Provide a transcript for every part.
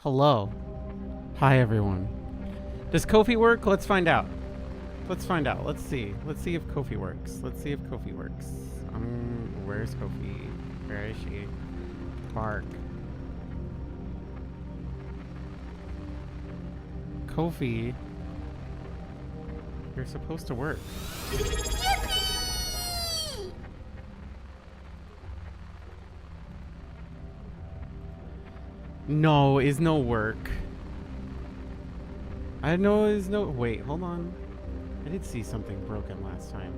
Hello. Hi, everyone. Does Kofi work? Let's find out. Let's find out. Let's see. Let's see if Kofi works. Let's see if Kofi works. Where's Kofi? Where is she? Bark. Kofi. You're supposed to work. No, is no work. I know is no... Wait, hold on. I did see something broken last time.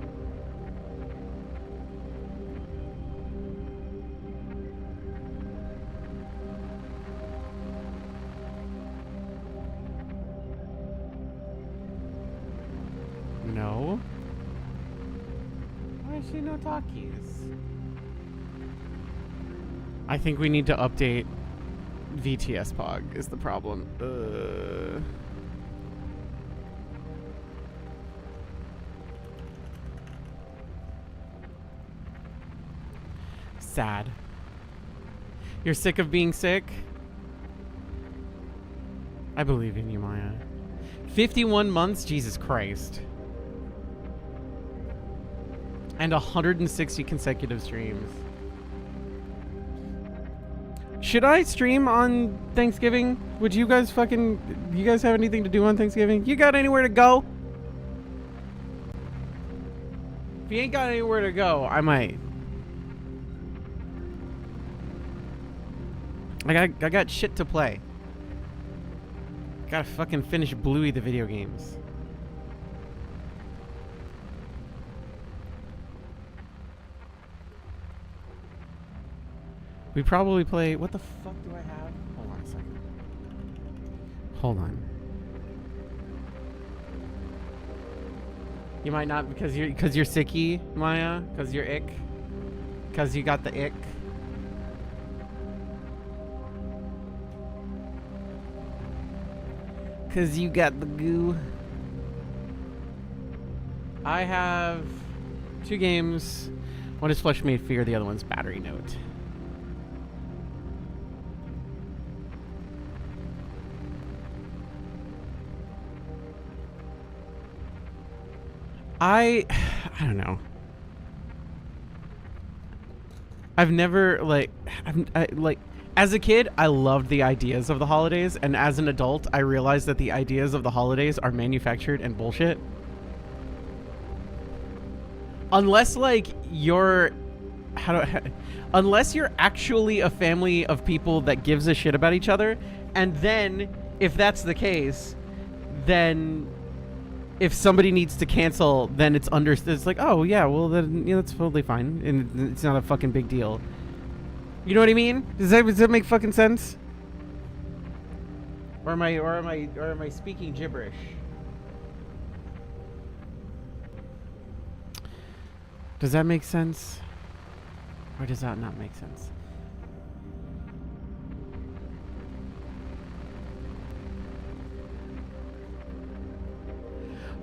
No? Why is she no talkies? I think we need to update VTS Pog is the problem. Sad. You're sick of being sick? I believe in you, Maya. 51 months? Jesus Christ. And 160 consecutive streams. Should I stream on Thanksgiving? Would you guys you guys have anything to do on Thanksgiving? You got anywhere to go? If you ain't got anywhere to go, I might. I got shit to play. Gotta fucking finish Bluey the video games. We probably play... What the fuck do I have? Hold on a second. Hold on. You might not because you're sicky, Maya. Because you're ick. Because you got the ick. Because you got the goo. I have 2 games. One is Flesh Made Fear, the other one's Battery Note. I don't know. I've never as a kid, I loved the ideas of the holidays, and as an adult, I realized that the ideas of the holidays are manufactured and bullshit. Unless unless you're actually a family of people that gives a shit about each other, and then if that's the case, then if somebody needs to cancel, then it's like, oh yeah, well then that's totally fine, and it's not a fucking big deal. You know what I mean? Does that make fucking sense? Or am I speaking gibberish? Does that make sense? Or does that not make sense?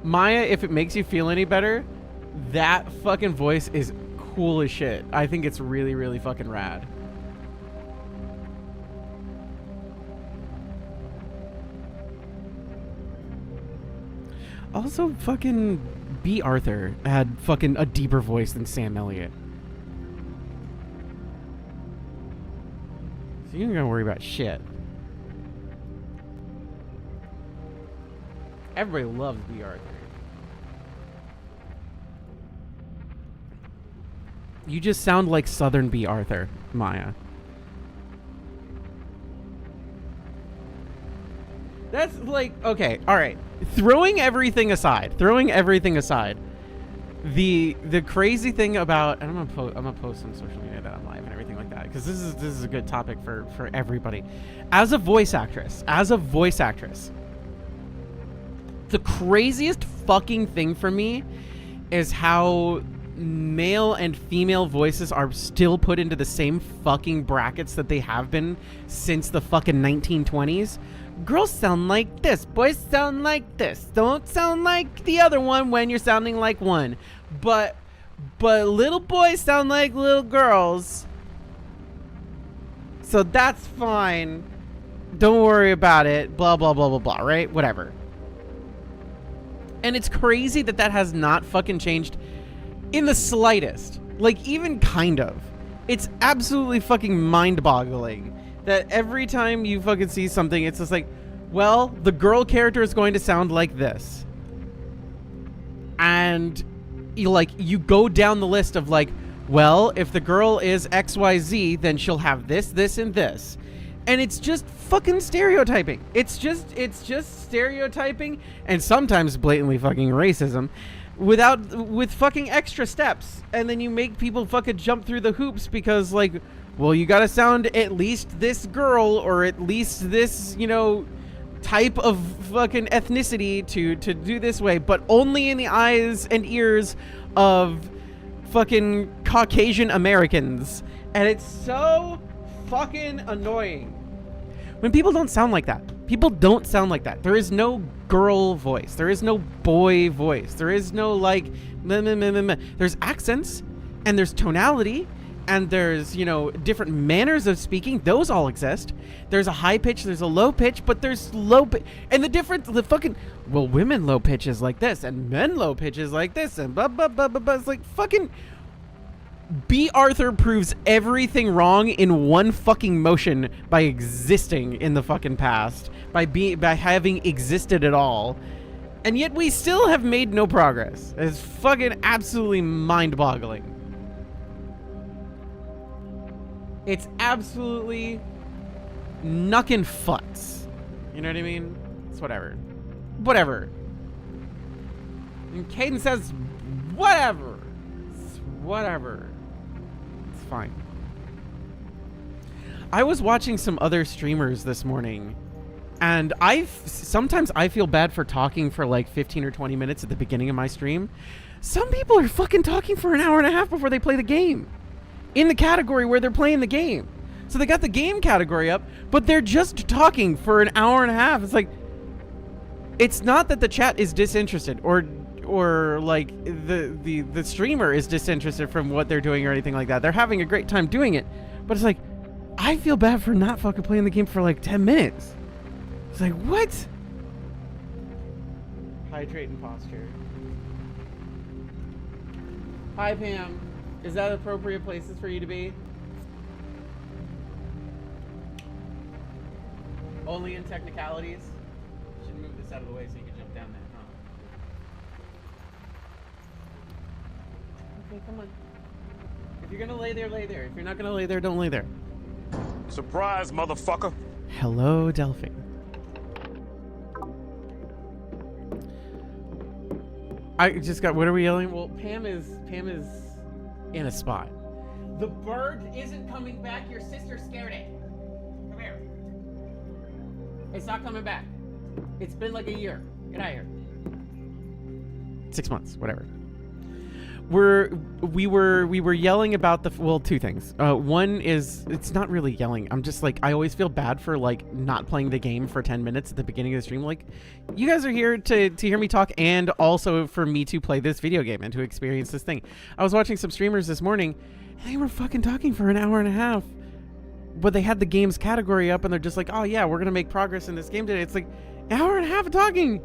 Maya, if it makes you feel any better, that fucking voice is cool as shit. I think it's really, really fucking rad. Also, fucking B. Arthur had fucking a deeper voice than Sam Elliott. So you ain't gonna worry about shit. Everybody loves B. Arthur. You just sound like Southern B. Arthur, Maya. That's like, okay, all right. Throwing everything aside, the crazy thing about, and I'm gonna post on social media that I'm live and everything like that, because this is a good topic for everybody. As a voice actress, the craziest fucking thing for me is how male and female voices are still put into the same fucking brackets that they have been since the fucking 1920s. Girls sound like this, boys sound like this. Don't sound like the other one when you're sounding like one. But little boys sound like little girls. So that's fine. Don't worry about it. Blah, blah, blah, blah, blah, right? Whatever. And it's crazy that that has not fucking changed in the slightest. Like, even kind of. It's absolutely fucking mind-boggling that every time you fucking see something, it's just like, well, the girl character is going to sound like this. And you go down the list of like, well, if the girl is XYZ, then she'll have this, this, and this. And it's just fucking stereotyping. It's just stereotyping and sometimes blatantly fucking racism with fucking extra steps. And then you make people fucking jump through the hoops because like, well, you gotta sound at least this girl or at least this, you know, type of fucking ethnicity to do this way, but only in the eyes and ears of fucking Caucasian Americans. And it's so fucking annoying when people don't sound like that. People don't sound like that. There is no girl voice. There is no boy voice. There is no like meh, meh, meh, meh, meh. There's accents and there's tonality and there's, you know, different manners of speaking. Those all exist. There's a high pitch, there's a low pitch, but there's low pitch. And the fucking, well, women low pitch is like this and men low pitch is like this and blah, blah, blah, blah, blah. It's like fucking B. Arthur proves everything wrong in one fucking motion by existing in the fucking past, by having existed at all. And yet we still have made no progress. It's fucking absolutely mind-boggling. It's absolutely knuckin' futz. You know what I mean? It's whatever. Whatever. And Kdin says, whatever. It's whatever. It's fine. I was watching some other streamers this morning, and sometimes I feel bad for talking for like 15 or 20 minutes at the beginning of my stream. Some people are fucking talking for an hour and a half before they play the game. In the category where they're playing the game. So they got the game category up, but they're just talking for an hour and a half. It's like, it's not that the chat is disinterested or like the streamer is disinterested from what they're doing or anything like that. They're having a great time doing it. But it's like, I feel bad for not fucking playing the game for like 10 minutes. It's like, what? Hydrate and posture. Hi, Pam. Is that appropriate places for you to be? Only in technicalities? Should move this out of the way so you can jump down there, huh? Okay, come on. If you're gonna lay there, lay there. If you're not gonna lay there, don't lay there. Surprise, motherfucker. Hello, Delphine. I just got, what are we yelling? Well, Pam is in a spot. The bird isn't coming back. Your sister scared it. Come here. It's not coming back. It's been like a year. Get out of here. 6 months, whatever. We were yelling about two things. One is, it's not really yelling. I'm just like, I always feel bad for like not playing the game for 10 minutes at the beginning of the stream. Like, you guys are here to hear me talk and also for me to play this video game and to experience this thing. I was watching some streamers this morning and they were fucking talking for an hour and a half, but they had the game's category up and they're just like, oh yeah, we're gonna make progress in this game today. It's like, an hour and a half of talking.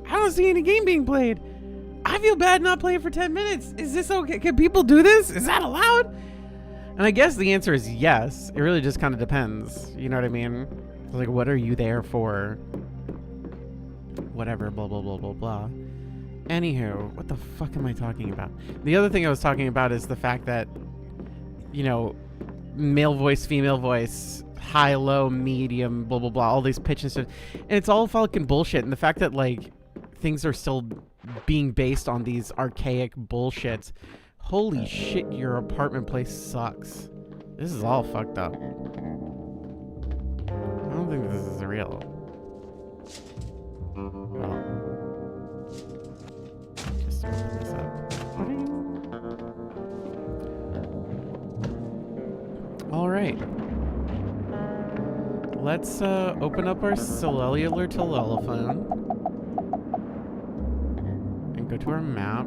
I don't see any game being played. I feel bad not playing for 10 minutes. Is this okay? Can people do this? Is that allowed? And I guess the answer is yes. It really just kind of depends. You know what I mean? Like, what are you there for? Whatever, blah, blah, blah, blah, blah. Anywho, what the fuck am I talking about? The other thing I was talking about is the fact that, you know, male voice, female voice, high, low, medium, blah, blah, blah, all these pitches and stuff. And it's all fucking bullshit. And the fact that, like, things are still being based on these archaic bullshits. Holy shit, your apartment place sucks. This is all fucked up. I don't think this is real. Oh. Just open this up. Alright. Let's open up our cellular telephone. Go to our map,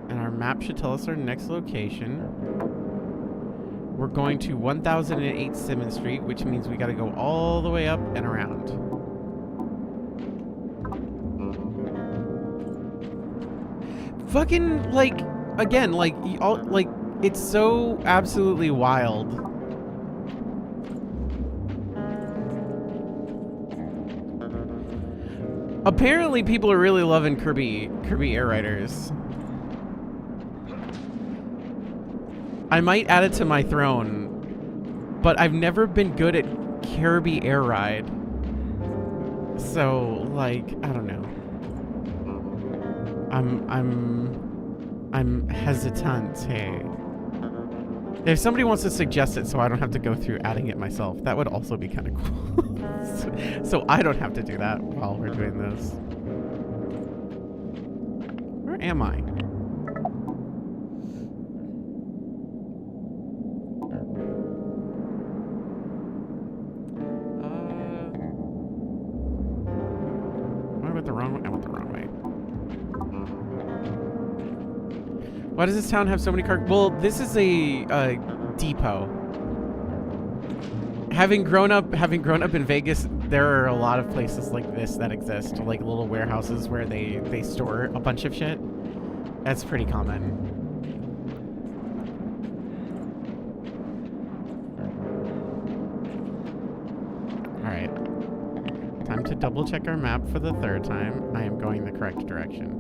and our map should tell us our next location. We're going to 1008 Simmons Street, which means we gotta go all the way up and around. Fucking, like, again, like, it's so absolutely wild. Apparently, people are really loving Kirby Air Riders. I might add it to my throne, but I've never been good at Kirby Air Ride. So, like, I don't know. I'm hesitant. Hey, if somebody wants to suggest it so I don't have to go through adding it myself, that would also be kind of cool. so I don't have to do that while we're doing this. Where am I? I went the wrong way. I went the wrong way. Why does this town have so many cars? Well, this is a depot. Having grown up in Vegas, there are a lot of places like this that exist, like little warehouses where they store a bunch of shit. That's pretty common. All right. Time to double check our map for the third time. I am going the correct direction.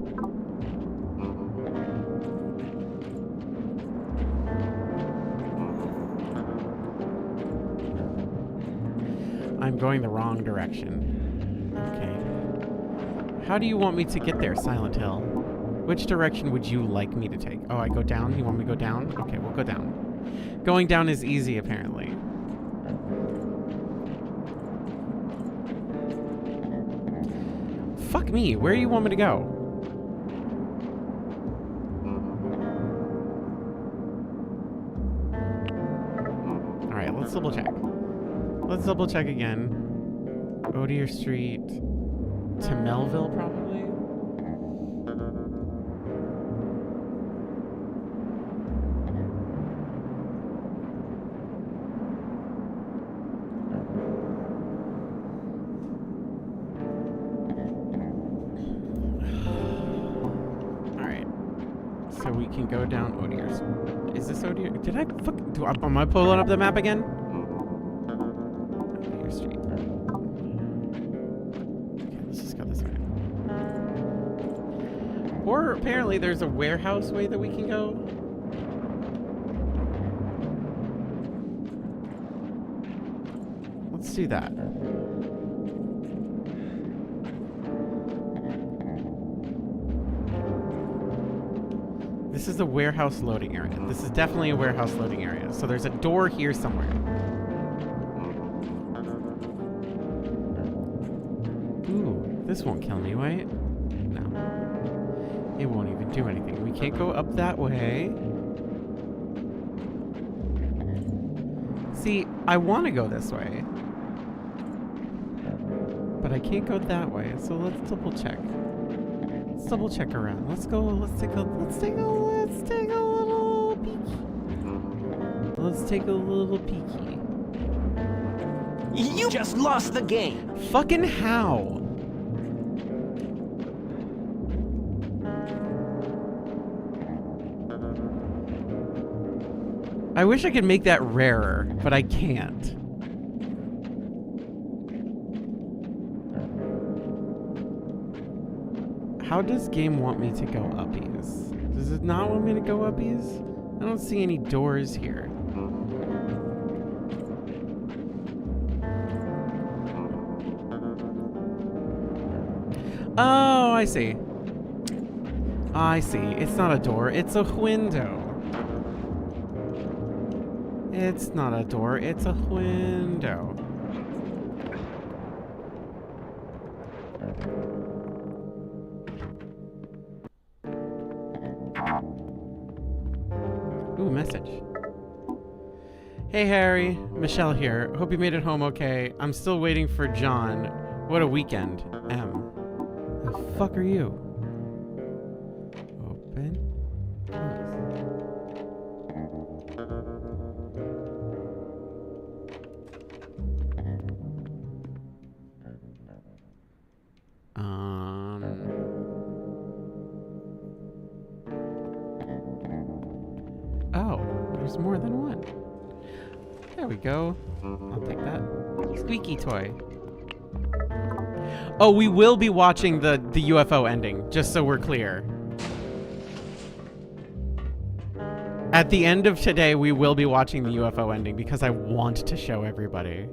I'm going the wrong direction. Okay. How do you want me to get there, Silent Hill? Which direction would you like me to take? Oh, I go down? You want me to go down? Okay, we'll go down. Going down is easy, apparently. Fuck me. Where do you want me to go? Alright, let's double check. Let's double check again. Odier Street to Melville, probably? Alright. So we can go down Odier's. Is this Odier? Did I fuck? Am I pulling up the map again? Street. Okay, let's just go this way. Or apparently there's a warehouse way that we can go. Let's do that. This is the warehouse loading area. This is definitely a warehouse loading area. So there's a door here somewhere. This won't kill me, right? No. It won't even do anything. We can't go up that way. See, I want to go this way. But I can't go that way, so let's double check. Let's double check around. Let's take a little peeky. Let's take a little peeky. You just lost the game. Fucking how? I wish I could make that rarer, but I can't. How does game want me to go uppies? Does it not want me to go uppies? I don't see any doors here. Oh, I see. I see. It's not a door, it's a window. It's not a door, it's a window. Ooh, message. Hey Harry, Michelle here. Hope you made it home okay. I'm still waiting for John. What a weekend. M. The fuck are you? Open. Close. Oh, there's more than one. There we go. I'll take that. Squeaky toy. Oh, we will be watching the UFO ending, just so we're clear. At the end of today, we will be watching the UFO ending because I want to show everybody.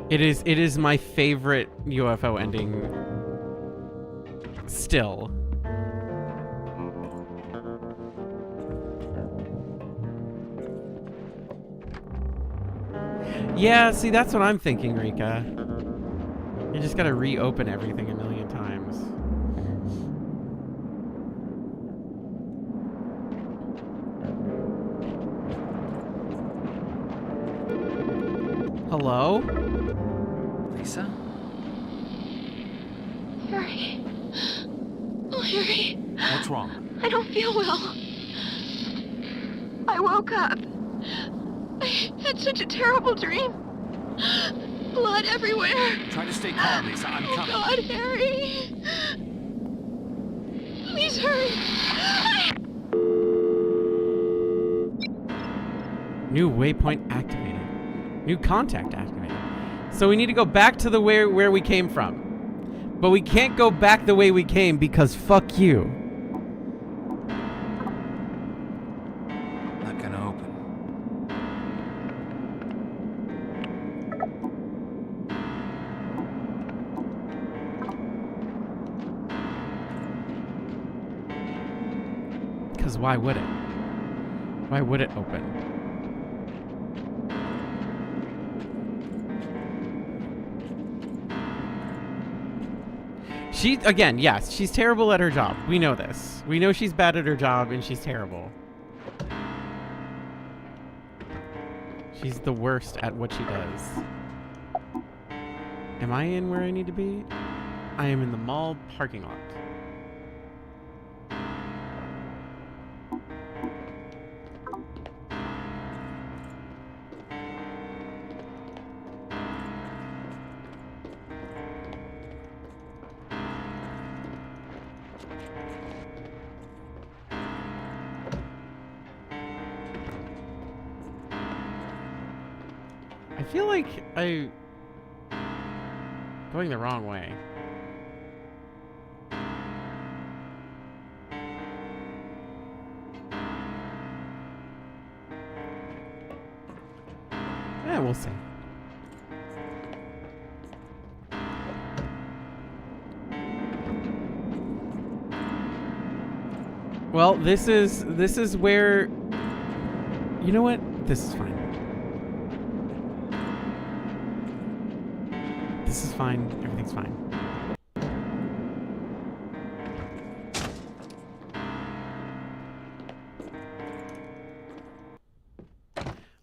It is my favorite UFO ending still. Yeah, see, that's what I'm thinking, Rika. You just gotta reopen everything a million times. Hello? Lisa? Harry. Oh, Harry. What's wrong? I don't feel well. I woke up. I had such a terrible dream. Blood everywhere. Try to stay calm, Lisa. I'm Oh, coming. God, Harry. Please hurry. New waypoint activated. New contact activated. So we need to go back to the where we came from. But we can't go back the way we came because fuck you. Not gonna open. Because why would it? Why would it open? She, again, yes, she's terrible at her job. We know this. We know she's bad at her job and she's terrible. She's the worst at what she does. Am I in where I need to be? I am in the mall parking lot. I feel like I'm going the wrong way. Yeah, we'll see. Well, this is where, you know what? This is fine. This is fine. Everything's fine.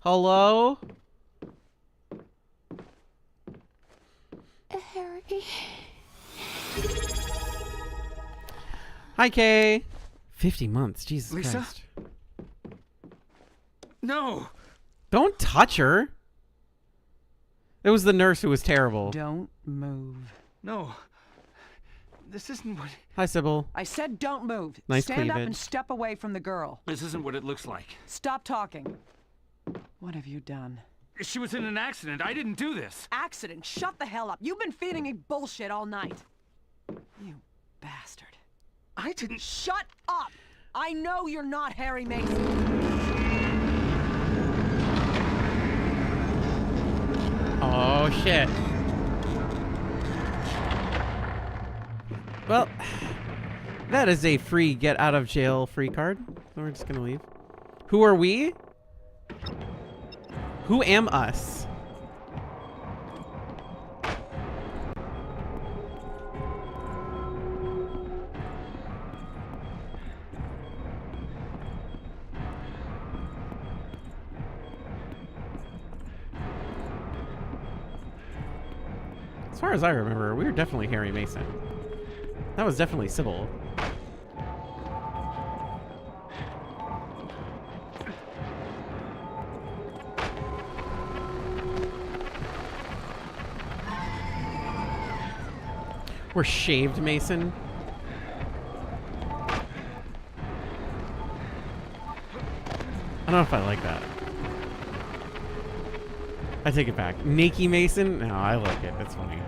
Hello? Harry. Hi, Kay. 50 months. Jesus Lisa? Christ. No! Don't touch her. It was the nurse who was terrible. Don't move. No. This isn't what... Hi, Sybil. I said don't move. Nice Stand up cleavage. and step away from the girl. This isn't what it looks like. Stop talking. What have you done? She was in an accident. I didn't do this. Accident. Shut the hell up. You've been feeding me bullshit all night. You bastard. I didn't... Shut up! I know you're not Harry Mason. Oh, shit. Well, that is a free get out of jail free card. So we're just gonna leave. Who are we? Who am us? As far as I remember, we were definitely Harry Mason. That was definitely Sybil. We're shaved Mason. I don't know if I like that. I take it back. Nakey Mason? No, I like it. It's funny.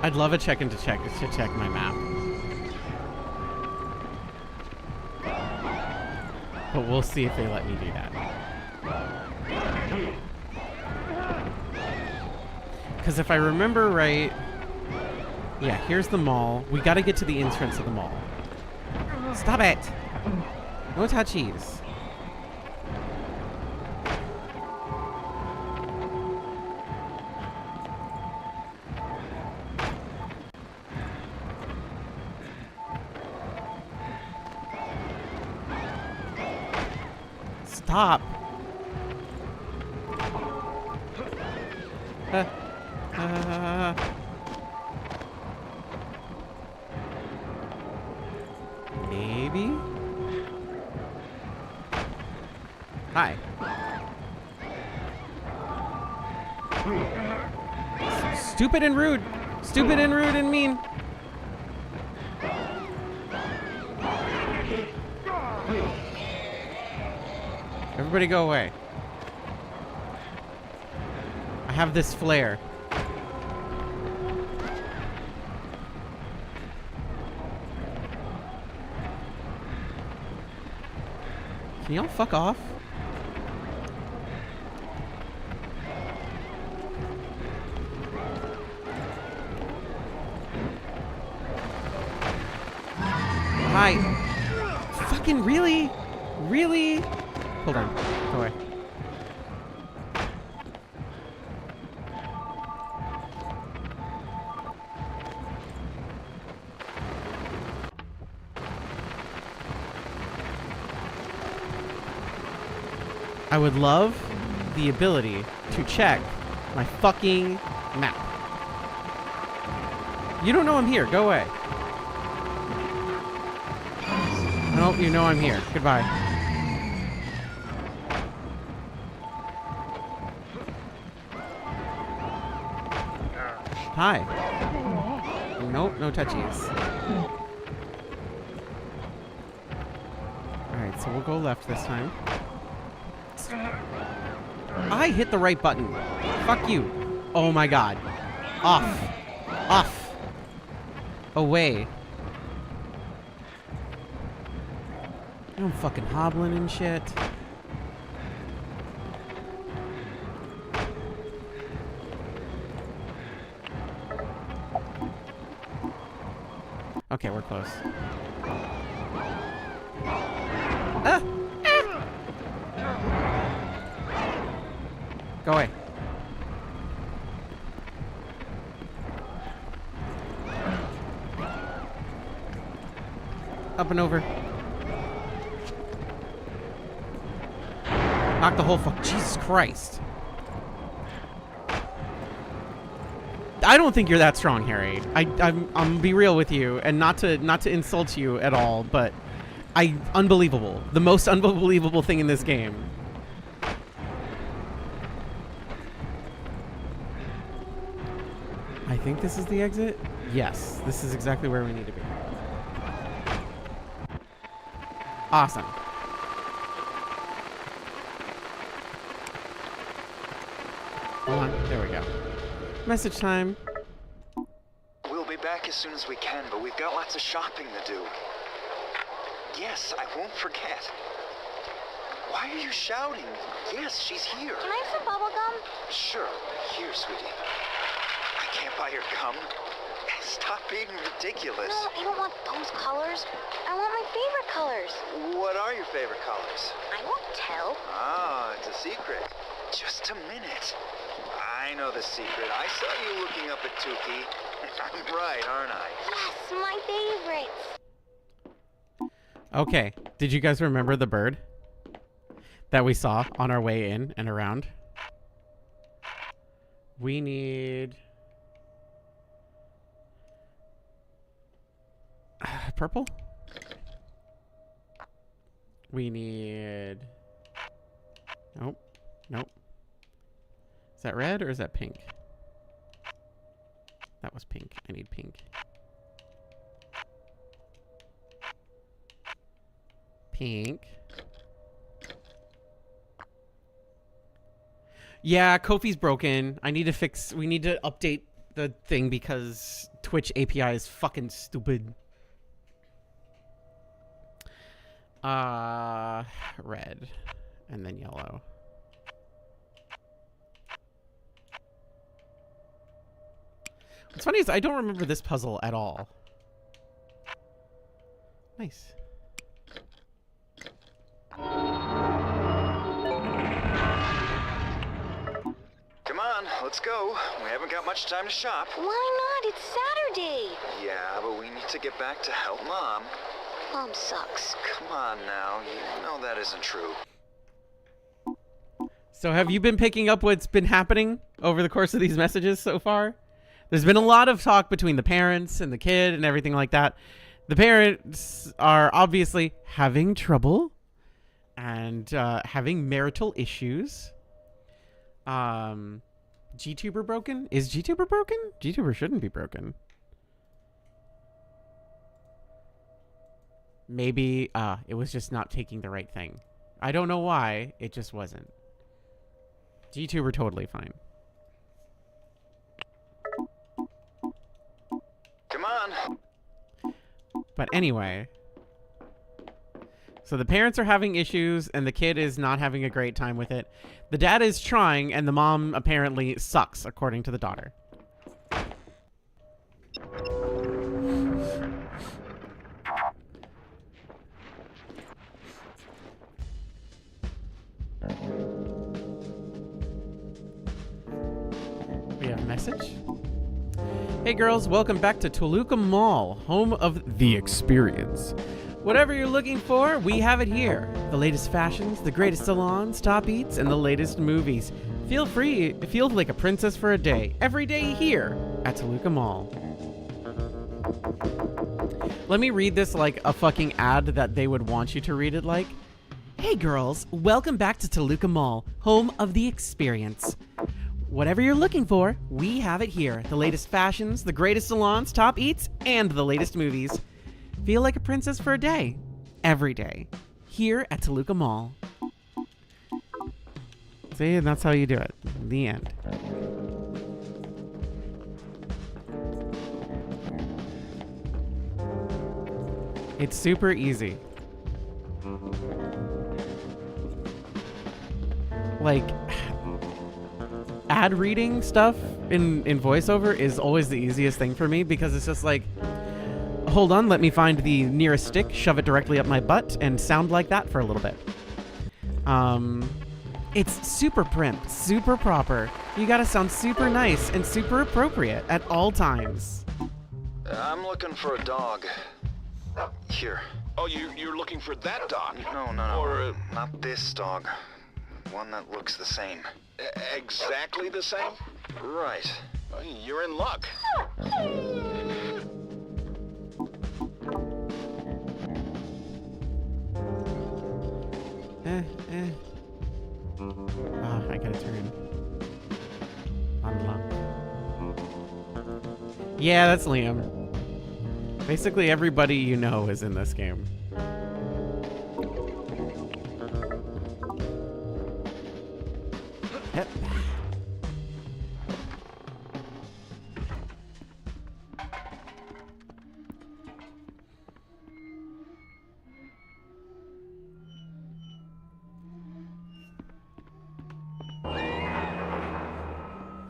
I'd love a check-in to check my map. But we'll see if they let me do that. Because if I remember right... Yeah, here's the mall. We gotta get to the entrance of the mall. Stop it! No touchies. Stop. Maybe? Hi. Stupid and rude. Stupid and rude and mean. Everybody go away. I have this flare. Can y'all fuck off? Hi. Fucking really? Really? Hold on. Go away. I would love the ability to check my fucking map. You don't know I'm here. Go away. Nope, you know I'm here. Goodbye. Hi. Nope, no touchies. Alright, so we'll go left this time. I hit the right button. Fuck you. Oh my god. Off. Off. Away. I'm fucking hobbling and shit. Okay, we're close. Ah! Ah! Go away. Up and over. Knock the whole fuck. Jesus Christ. I don't think you're that strong, Harry. I'm gonna be real with you, and not to insult you at all, but unbelievable. The most unbelievable thing in this game. I think this is the exit. Yes, this is exactly where we need to be. Awesome. Hold on. There we go. Message time. We'll be back as soon as we can, but we've got lots of shopping to do. Yes, I won't forget. Why are you shouting? Yes, she's here. Can I have some bubble gum? Sure. Here, sweetie. I can't buy your gum. Stop being ridiculous. No, I don't want those colors. I want my favorite colors. What are your favorite colors? I won't tell. Ah, it's a secret. Just a minute. I know the secret. I saw you looking up at Tukey. I'm right, aren't I? Yes, my favorites. Okay. Did you guys remember the bird that we saw on our way in and around? We need... purple? We need... Nope. Nope. Is that red or is that pink? That was pink. I need pink. Pink. Yeah, Kofi's broken. I need to fix... We need to update the thing because Twitch API is fucking stupid. Red. And then yellow. What's funny is I don't remember this puzzle at all. Nice. Come on, let's go. We haven't got much time to shop. Why not? It's Saturday. Yeah, but we need to get back to help Mom. Mom sucks. Come on now, you know that isn't true. So have you been picking up what's been happening over the course of these messages so far? There's been a lot of talk between the parents and the kid and everything like that. The parents are obviously having trouble and having marital issues. GTuber broken? Is GTuber broken? GTuber shouldn't be broken. Maybe it was just not taking the right thing. I don't know why, it just wasn't. GTuber totally fine. Come on. But anyway, so the parents are having issues and the kid is not having a great time with it. The dad is trying and the mom apparently sucks, according to the daughter. We have a message. Hey girls, welcome back to Toluca Mall, home of the experience. Whatever you're looking for, we have it here. The latest fashions, the greatest salons, top eats, and the latest movies. Feel like a princess for a day, every day here at Toluca Mall. Let me read this like a fucking ad that they would want you to read it like. Hey girls, welcome back to Toluca Mall, home of the experience. Whatever you're looking for, we have it here. The latest fashions, the greatest salons, top eats, and the latest movies. Feel like a princess for a day, every day, here at Toluca Mall. See, and that's how you do it. The end. It's super easy. Like, ad reading stuff in voiceover is always the easiest thing for me because it's just like, hold on, let me find the nearest stick, shove it directly up my butt, and sound like that for a little bit. It's super primp, super proper. You gotta sound super nice and super appropriate at all times. I'm looking for a dog. Here. Oh, you're looking for that dog? No. Or not this dog. One that looks the same. exactly the same? Right. Well, you're in luck. I gotta turn. Unlock. Yeah, that's Liam. Basically everybody you know is in this game. Yep.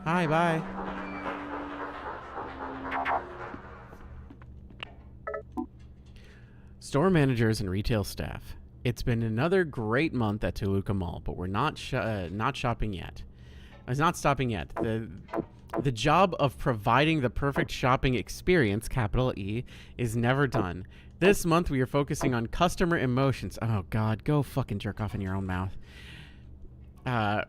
Hi, bye. Store managers and retail staff. It's been another great month at Toluca Mall, but we're not shopping yet. It's not stopping yet. The job of providing the perfect shopping experience, capital E, is never done. This month we are focusing on customer emotions. Oh God, go fucking jerk off in your own mouth.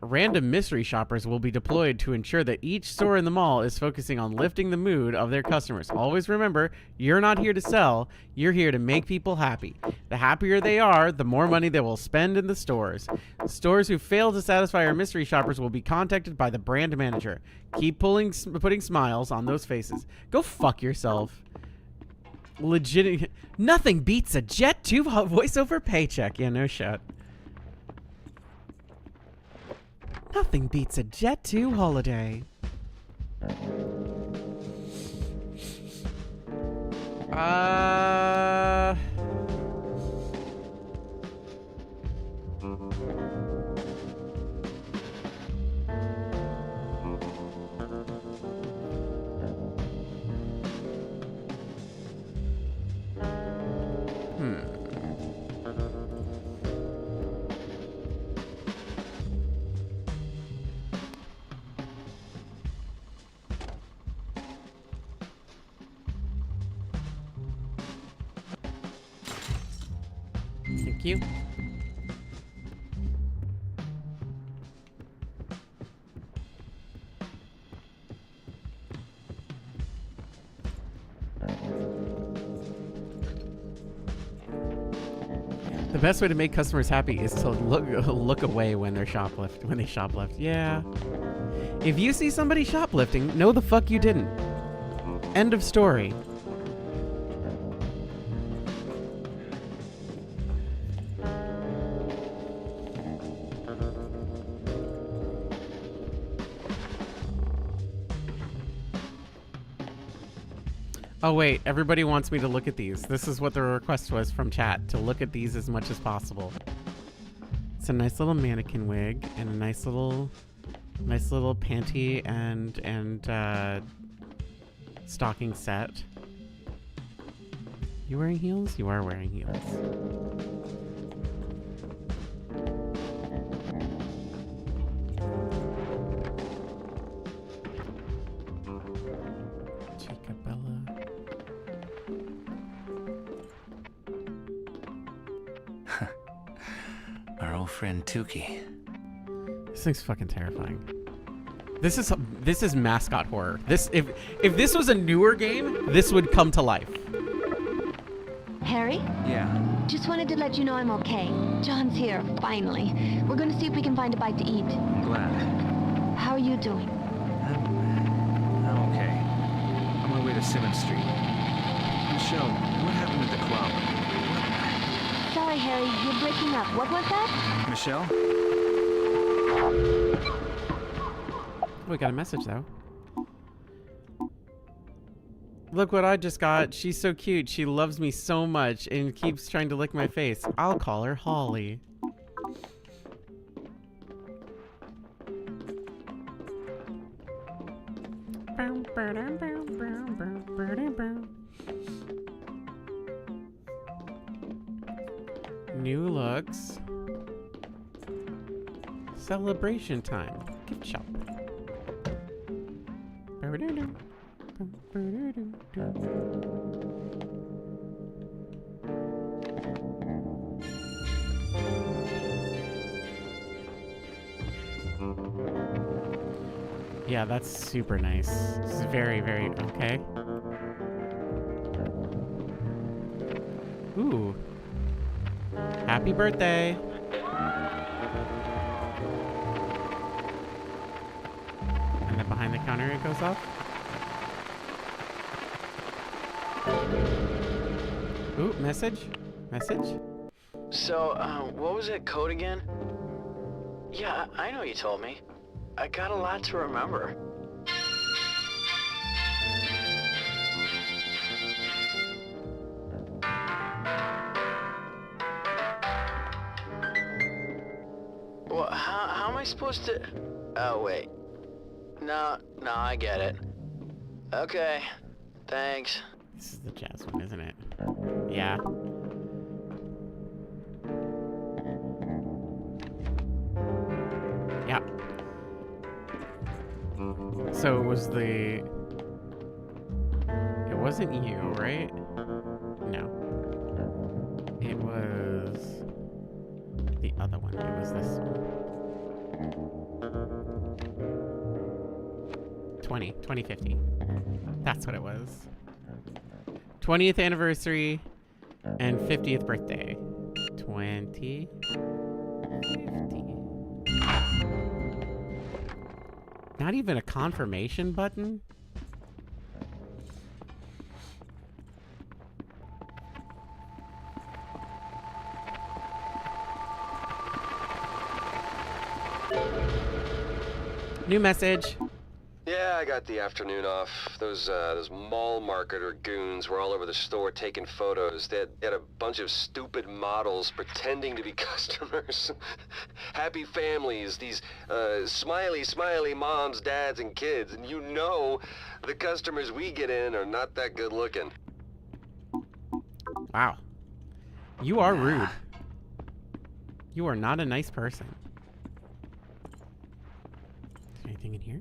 Random mystery shoppers will be deployed to ensure that each store in the mall is focusing on lifting the mood of their customers. Always remember, you're not here to sell, you're here to make people happy. The happier they are, the more money they will spend in the stores. Stores who fail to satisfy our mystery shoppers will be contacted by the brand manager. Keep putting smiles on those faces. Go fuck yourself. Legit, nothing beats a Jet 2 voiceover paycheck. Yeah, no shit. Nothing beats a Jet 2 holiday. Thank you. The best way to make customers happy is to look away when they shoplift. Yeah. If you see somebody shoplifting, know the fuck you didn't. End of story. Oh wait, everybody wants me to look at these. This is what the request was from chat, to look at these as much as possible. It's a nice little mannequin wig and a nice little panty and stocking set. You wearing heels? You are wearing heels. Our old friend Tukey. This thing's fucking terrifying. This is mascot horror. If this was a newer game, this would come to life. Harry? Yeah. Just wanted to let you know I'm okay. John's here, finally. We're gonna see if we can find a bite to eat. I'm glad. How are you doing? I'm okay. On my way to 7th Street. Michelle, what happened at the club? Sorry, Harry, you're breaking up. What was that? Michelle? We got a message though. Look what I just got. She's so cute. She loves me so much and keeps trying to lick my face. I'll call her Holly. New looks. Celebration time. Gift shop. Yeah, that's super nice. This is very, very okay. Ooh. Happy birthday. And then behind the counter it goes off. Ooh, message? Message? So, what was that code again? Yeah, I know you told me. I got a lot to remember. Well, how am I supposed to... Oh, wait. No, I get it. Okay, thanks. This is the jazz one, isn't it? Yeah. Yeah. So it was the... It wasn't you, right? No. one. It was this one. 2050. That's what it was. 20th anniversary and 50th birthday. 2050. Not even a confirmation button? New message. Yeah, I got the afternoon off. Those mall marketer goons were all over the store taking photos. They had a bunch of stupid models pretending to be customers. Happy families, these smiley moms, dads, and kids. And you know the customers we get in are not that good looking. Wow. You are rude. You are not a nice person. Is there anything in here?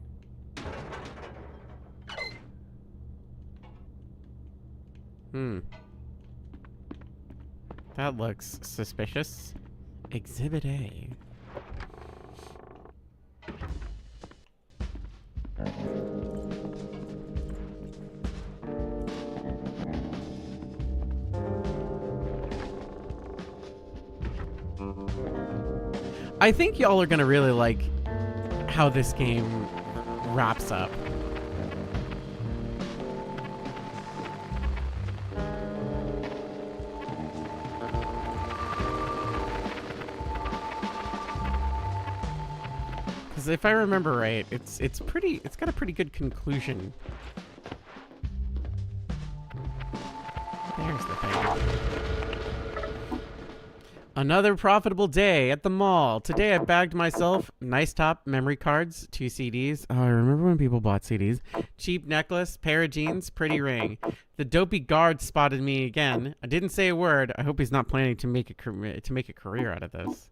That looks suspicious. Exhibit A. I think y'all are gonna really like how this game wraps up. Because if I remember right, it's got a pretty good conclusion. There's the thing. Another profitable day at the mall. Today I bagged myself nice top, memory cards, 2 CDs. Oh, I remember when people bought CDs. Cheap necklace, pair of jeans, pretty ring. The dopey guard spotted me again. I didn't say a word. I hope he's not planning to make a career out of this.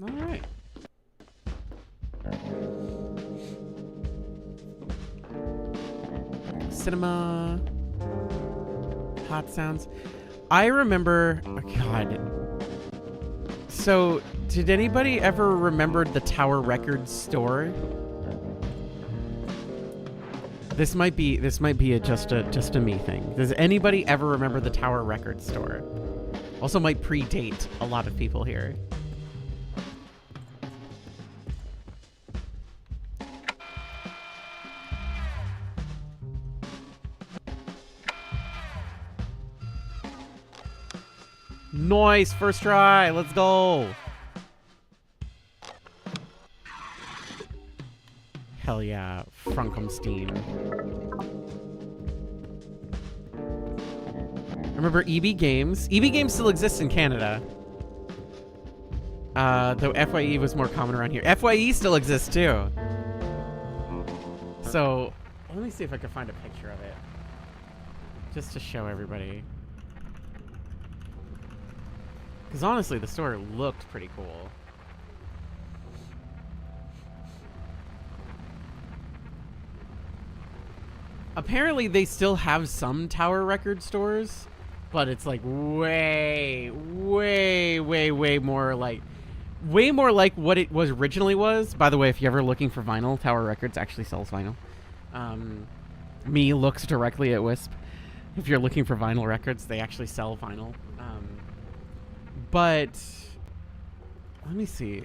All right. Cinema. Hot sounds. I remember, oh God. So, did anybody ever remember the Tower Records store? This might be just a me thing. Does anybody ever remember the Tower Records store? Also might predate a lot of people here. Nice, first try. Let's go. Hell yeah, Frankenstein. Remember EB Games? EB Games still exists in Canada. Though FYE was more common around here. FYE still exists too. So, let me see if I can find a picture of it. Just to show everybody. Because honestly, the store looked pretty cool. Apparently, they still have some Tower Record stores, but it's like way more like what it was originally was. By the way, if you're ever looking for vinyl, Tower Records actually sells vinyl. Me looks directly at Wisp. If you're looking for vinyl records, they actually sell vinyl. But let me see.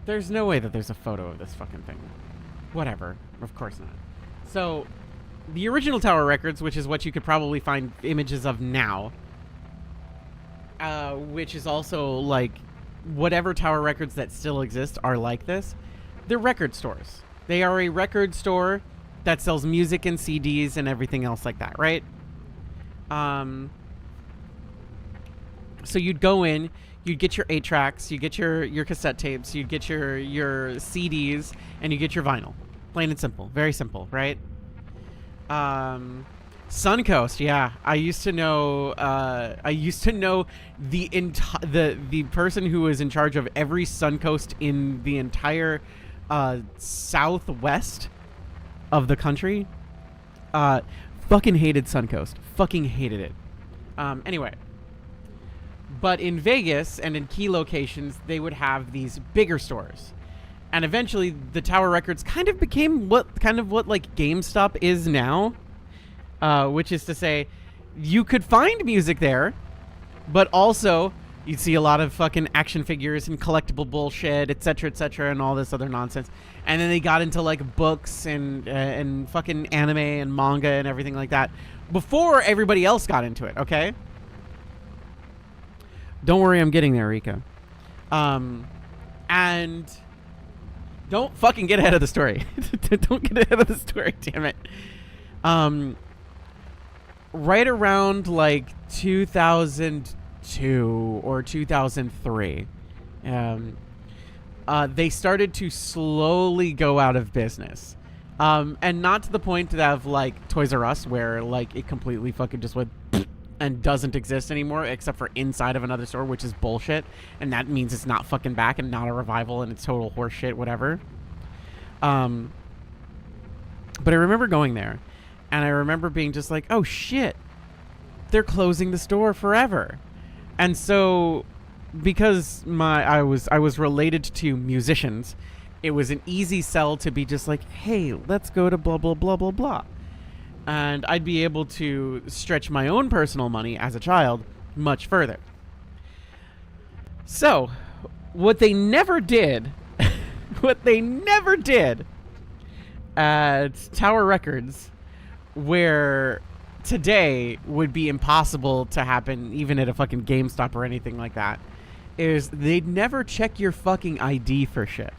There's no way that there's a photo of this fucking thing. Whatever. Of course not. So, the original Tower Records, which is what you could probably find images of now, which is also like whatever Tower Records that still exist are like this. They're record stores. They are a record store that sells music and CDs and everything else like that, right? So you'd go in, you'd get your 8-tracks, you get your cassette tapes, you'd get your CDs, and you get your vinyl. Plain and simple. Very simple, right? Suncoast, yeah. I used to know the person who was in charge of every Suncoast in the entire southwest of the country. Fucking hated Suncoast. Fucking hated it. Anyway. But in Vegas and in key locations, they would have these bigger stores. And eventually the Tower Records kind of became what like GameStop is now. Which is to say, you could find music there, but also you'd see a lot of fucking action figures and collectible bullshit, etc., and all this other nonsense. And then they got into like books and fucking anime and manga and everything like that before everybody else got into it. Okay, don't worry, I'm getting there, Rika. And don't fucking get ahead of the story. Don't get ahead of the story, damn it. Right around like 2002 or 2003, they started to slowly go out of business. And not to the point of like Toys R Us, where like it completely fucking just went and doesn't exist anymore, except for inside of another store, which is bullshit. And that means it's not fucking back and not a revival and it's total horseshit, whatever. But I remember going there. And I remember being just like, oh shit, they're closing the store forever. And so because I was related to musicians, it was an easy sell to be just like, hey, let's go to blah, blah, blah, blah, blah. And I'd be able to stretch my own personal money as a child much further. So what they never did, at Tower Records, where today would be impossible to happen even at a fucking GameStop or anything like that, is they'd never check your fucking ID for shit.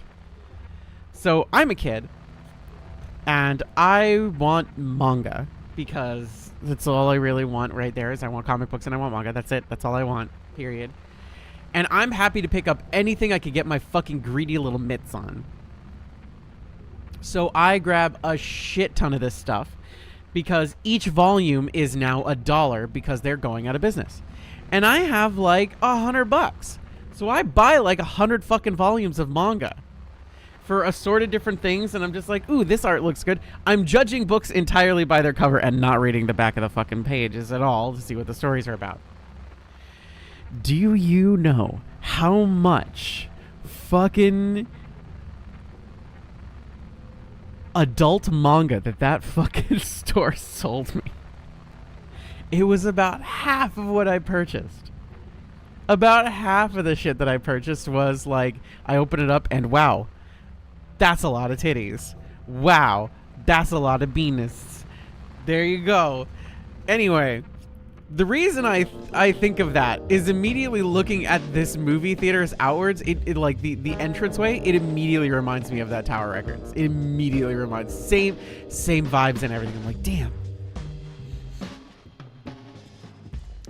So I'm a kid and I want manga because that's all I really want right there is I want comic books and I want manga. That's it. That's all I want, period. And I'm happy to pick up anything I could get my fucking greedy little mitts on. So I grab a shit ton of this stuff because each volume is now $1 because they're going out of business. And I have like $100. So I buy like 100 fucking volumes of manga for assorted different things. And I'm just like, ooh, this art looks good. I'm judging books entirely by their cover and not reading the back of the fucking pages at all to see what the stories are about. Do you know how much fucking adult manga that fucking store sold me? It was about half of what I purchased. About half of the shit that I purchased was like, I open it up and wow, that's a lot of titties. Wow, that's a lot of penis. There you go. Anyway, the reason I think of that is immediately looking at this movie theaters outwards, it like the entranceway, it immediately reminds me of that Tower Records. It immediately reminds, same vibes and everything. I'm like, damn.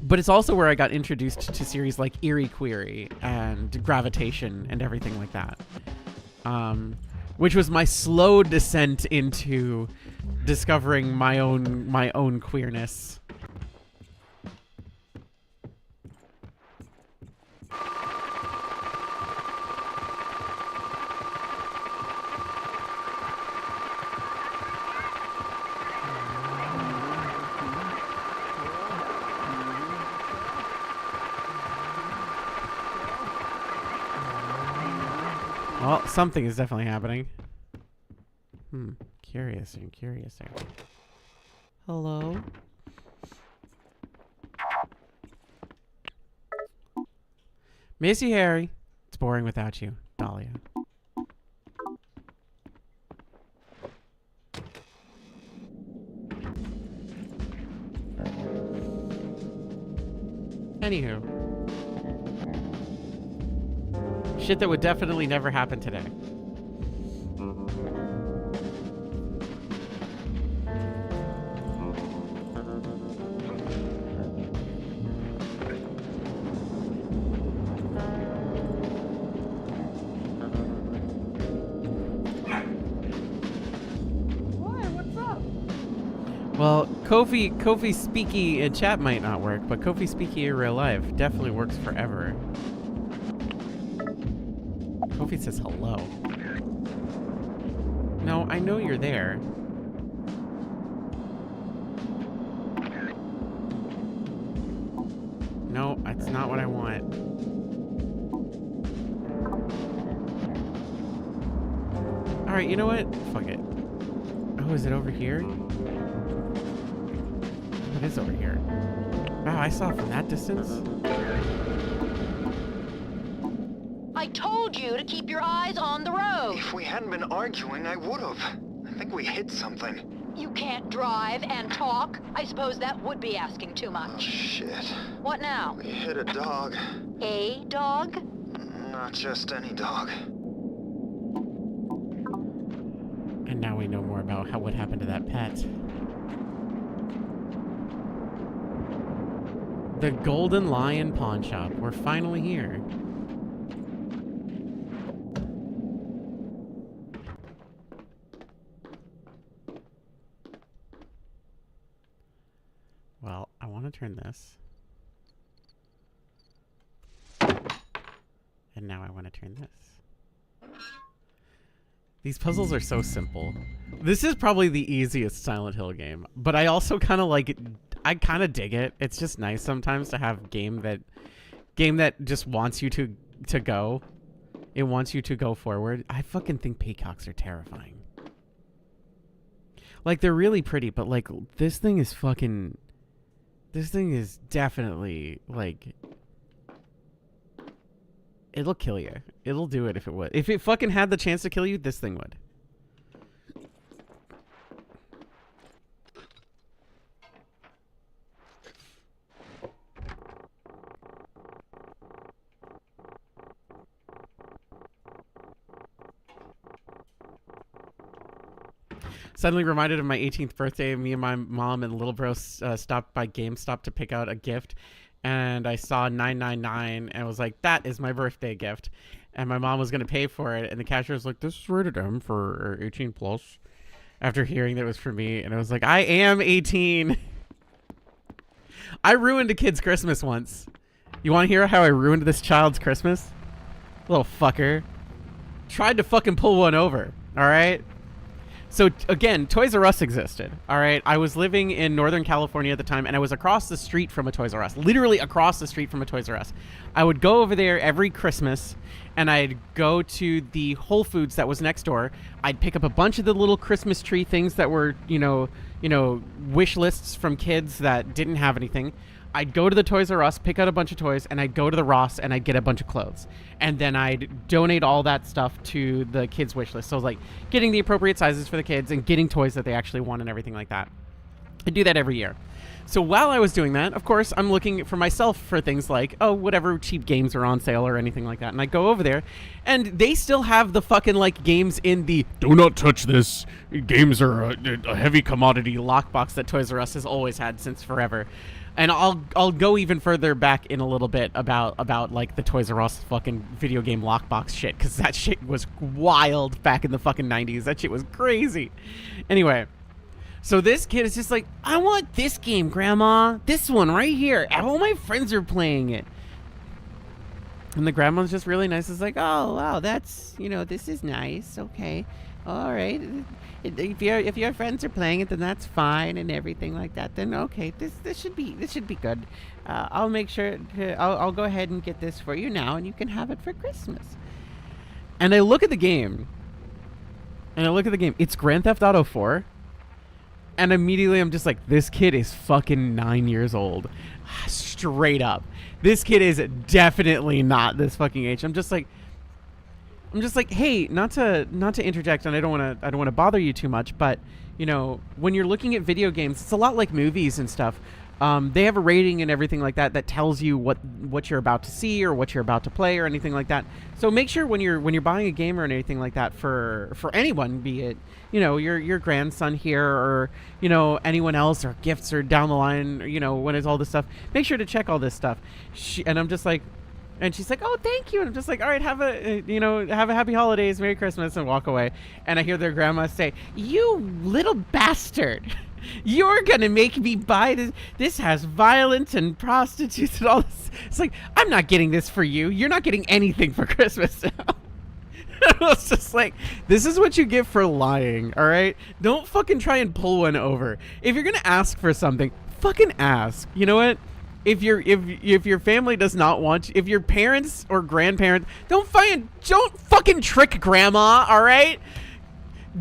But it's also where I got introduced to series like Eerie Query and Gravitation and everything like that. Which was my slow descent into discovering my own queerness. Well, something is definitely happening. Curious. Hello? Miss you, Harry. It's boring without you, Dahlia. Anywho. Shit that would definitely never happen today. Well, Kofi Speaky in chat might not work, but Kofi Speaky in real life definitely works forever. Kofi says hello. No, I know you're there. No, that's not what I want. Alright, you know what? Fuck it. Oh, is it over here? It is over here. Wow, I saw it from that distance. I told you to keep your eyes on the road. If we hadn't been arguing, I would've. I think we hit something. You can't drive and talk. I suppose that would be asking too Oh, much. shit. What now? We hit a dog. A dog? Not just any dog. And now we know more about what happened to that pet. The Golden Lion Pawn Shop. We're finally here. Well, I want to turn this. And now I want to turn this. These puzzles are so simple. This is probably the easiest Silent Hill game, but I also kind of like it. I kind of dig it. It's just nice sometimes to have game that just wants you to go. It wants you to go forward. I fucking think peacocks are terrifying. Like, they're really pretty, but like this thing is definitely like, it'll kill you. It'll do it if it would. If it fucking had the chance to kill you, this thing would. Suddenly reminded of my 18th birthday. Me and my mom and little bro stopped by GameStop to pick out a gift. And I saw 999 and was like, that is my birthday gift. And my mom was going to pay for it. And the cashier was like, this is rated M for 18 plus. After hearing that it was for me. And I was like, I am 18. I ruined a kid's Christmas once. You want to hear how I ruined this child's Christmas? Little fucker. Tried to fucking pull one over. All right. So again, Toys R Us existed, all right? I was living in Northern California at the time, and I was across the street from a Toys R Us, literally across the street from a Toys R Us. I would go over there every Christmas, and I'd go to the Whole Foods that was next door. I'd pick up a bunch of the little Christmas tree things that were, you know, wish lists from kids that didn't have anything. I'd go to the Toys R Us, pick out a bunch of toys, and I'd go to the Ross and I'd get a bunch of clothes. And then I'd donate all that stuff to the kids' wish list. So it was like getting the appropriate sizes for the kids and getting toys that they actually want and everything like that. I do that every year. So while I was doing that, of course, I'm looking for myself for things like, oh, whatever cheap games are on sale or anything like that. And I go over there, and they still have the fucking, like, games in the do not touch this. Games are a heavy commodity lockbox that Toys R Us has always had since forever. And I'll go even further back in a little bit about like the Toys R Us fucking video game lockbox shit, because that shit was wild back in the fucking 90s. That shit was crazy. Anyway, so this kid is just like, I want this game, Grandma. This one right here. All my friends are playing it. And the grandma's just really nice. It's like, oh wow, that's, you know, this is nice. Okay, all right. If your friends are playing it, then that's fine and everything like that. Then okay, this should be good. I'll make sure I'll go ahead and get this for you now, and you can have it for Christmas. And I look at the game. It's Grand Theft Auto 4. And immediately I'm just like, this kid is fucking 9 years old. Straight up. This kid is definitely not this fucking age. I'm just like, hey, not to interject, and I don't want to bother you too much, but you know, when you're looking at video games, it's a lot like movies and stuff. They have a rating and everything like that that tells you what you're about to see or what you're about to play or anything like that. So make sure when you're buying a game or anything like that for anyone, be it, you know, your grandson here or, you know, anyone else, or gifts or down the line, you know, when it's all this stuff, make sure to check all this stuff. And I'm just like, and she's like, oh, thank you. And I'm just like, all right, have a happy holidays, Merry Christmas, and walk away. And I hear their grandma say, you little bastard. You're gonna make me buy this. This has violence and prostitutes and all this. It's like, I'm not getting this for you. You're not getting anything for Christmas now. It was just like, this is what you get for lying, all right? Don't fucking try and pull one over. If you're gonna ask for something, fucking ask. You know what? If your family does not want you, if your parents or grandparents don't fucking trick grandma, all right?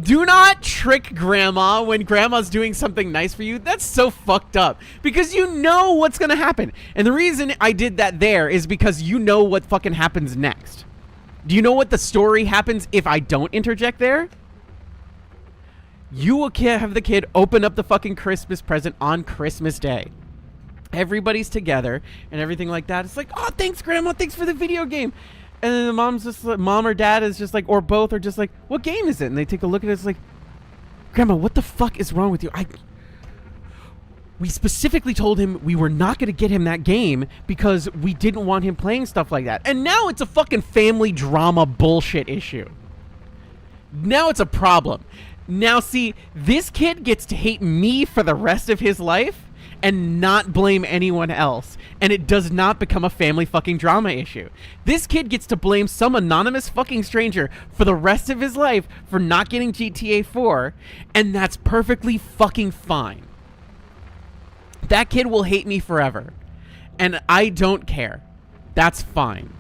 Do not trick grandma when grandma's doing something nice for you. That's so fucked up because you know what's gonna happen. And the reason I did that there is because you know what fucking happens next. Do you know what the story happens if I don't interject there? You will have the kid open up the fucking Christmas present on Christmas Day. Everybody's together and everything like that. It's like, oh, thanks, Grandma. Thanks for the video game. And then the mom's just like, mom or dad is just like, or both are just like, what game is it? And they take a look at it. It's like, Grandma, what the fuck is wrong with you? We specifically told him we were not going to get him that game because we didn't want him playing stuff like that. And now it's a fucking family drama bullshit issue. Now it's a problem. Now, see, this kid gets to hate me for the rest of his life and not blame anyone else. And it does not become a family fucking drama issue. This kid gets to blame some anonymous fucking stranger for the rest of his life for not getting GTA 4, and that's perfectly fucking fine. That kid will hate me forever, and I don't care. That's fine.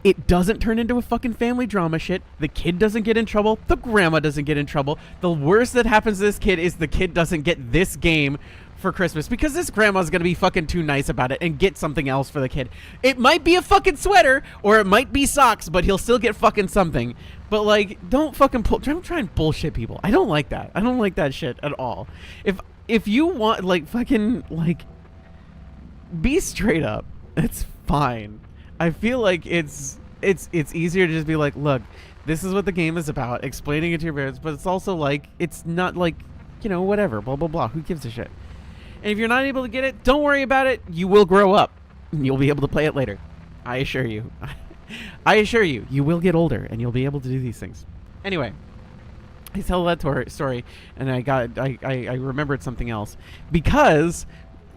It doesn't turn into a fucking family drama shit. The kid doesn't get in trouble. The grandma doesn't get in trouble. The worst that happens to this kid is the kid doesn't get this game for Christmas because this grandma's gonna be fucking too nice about it and get something else for the kid. It might be a fucking sweater or it might be socks, but he'll still get fucking something. But like, don't try and bullshit people. I don't like that. I don't like that shit at all. If you want, like, fucking, like, be straight up. It's fine. I feel like it's easier to just be like, look, this is what the game is about, explaining it to your parents, but it's also like, it's not like, you know, whatever, blah, blah, blah. Who gives a shit? And if you're not able to get it, don't worry about it. You will grow up. You'll be able to play it later. I assure you. I assure you, you will get older and you'll be able to do these things. Anyway, I tell that story and I remembered something else because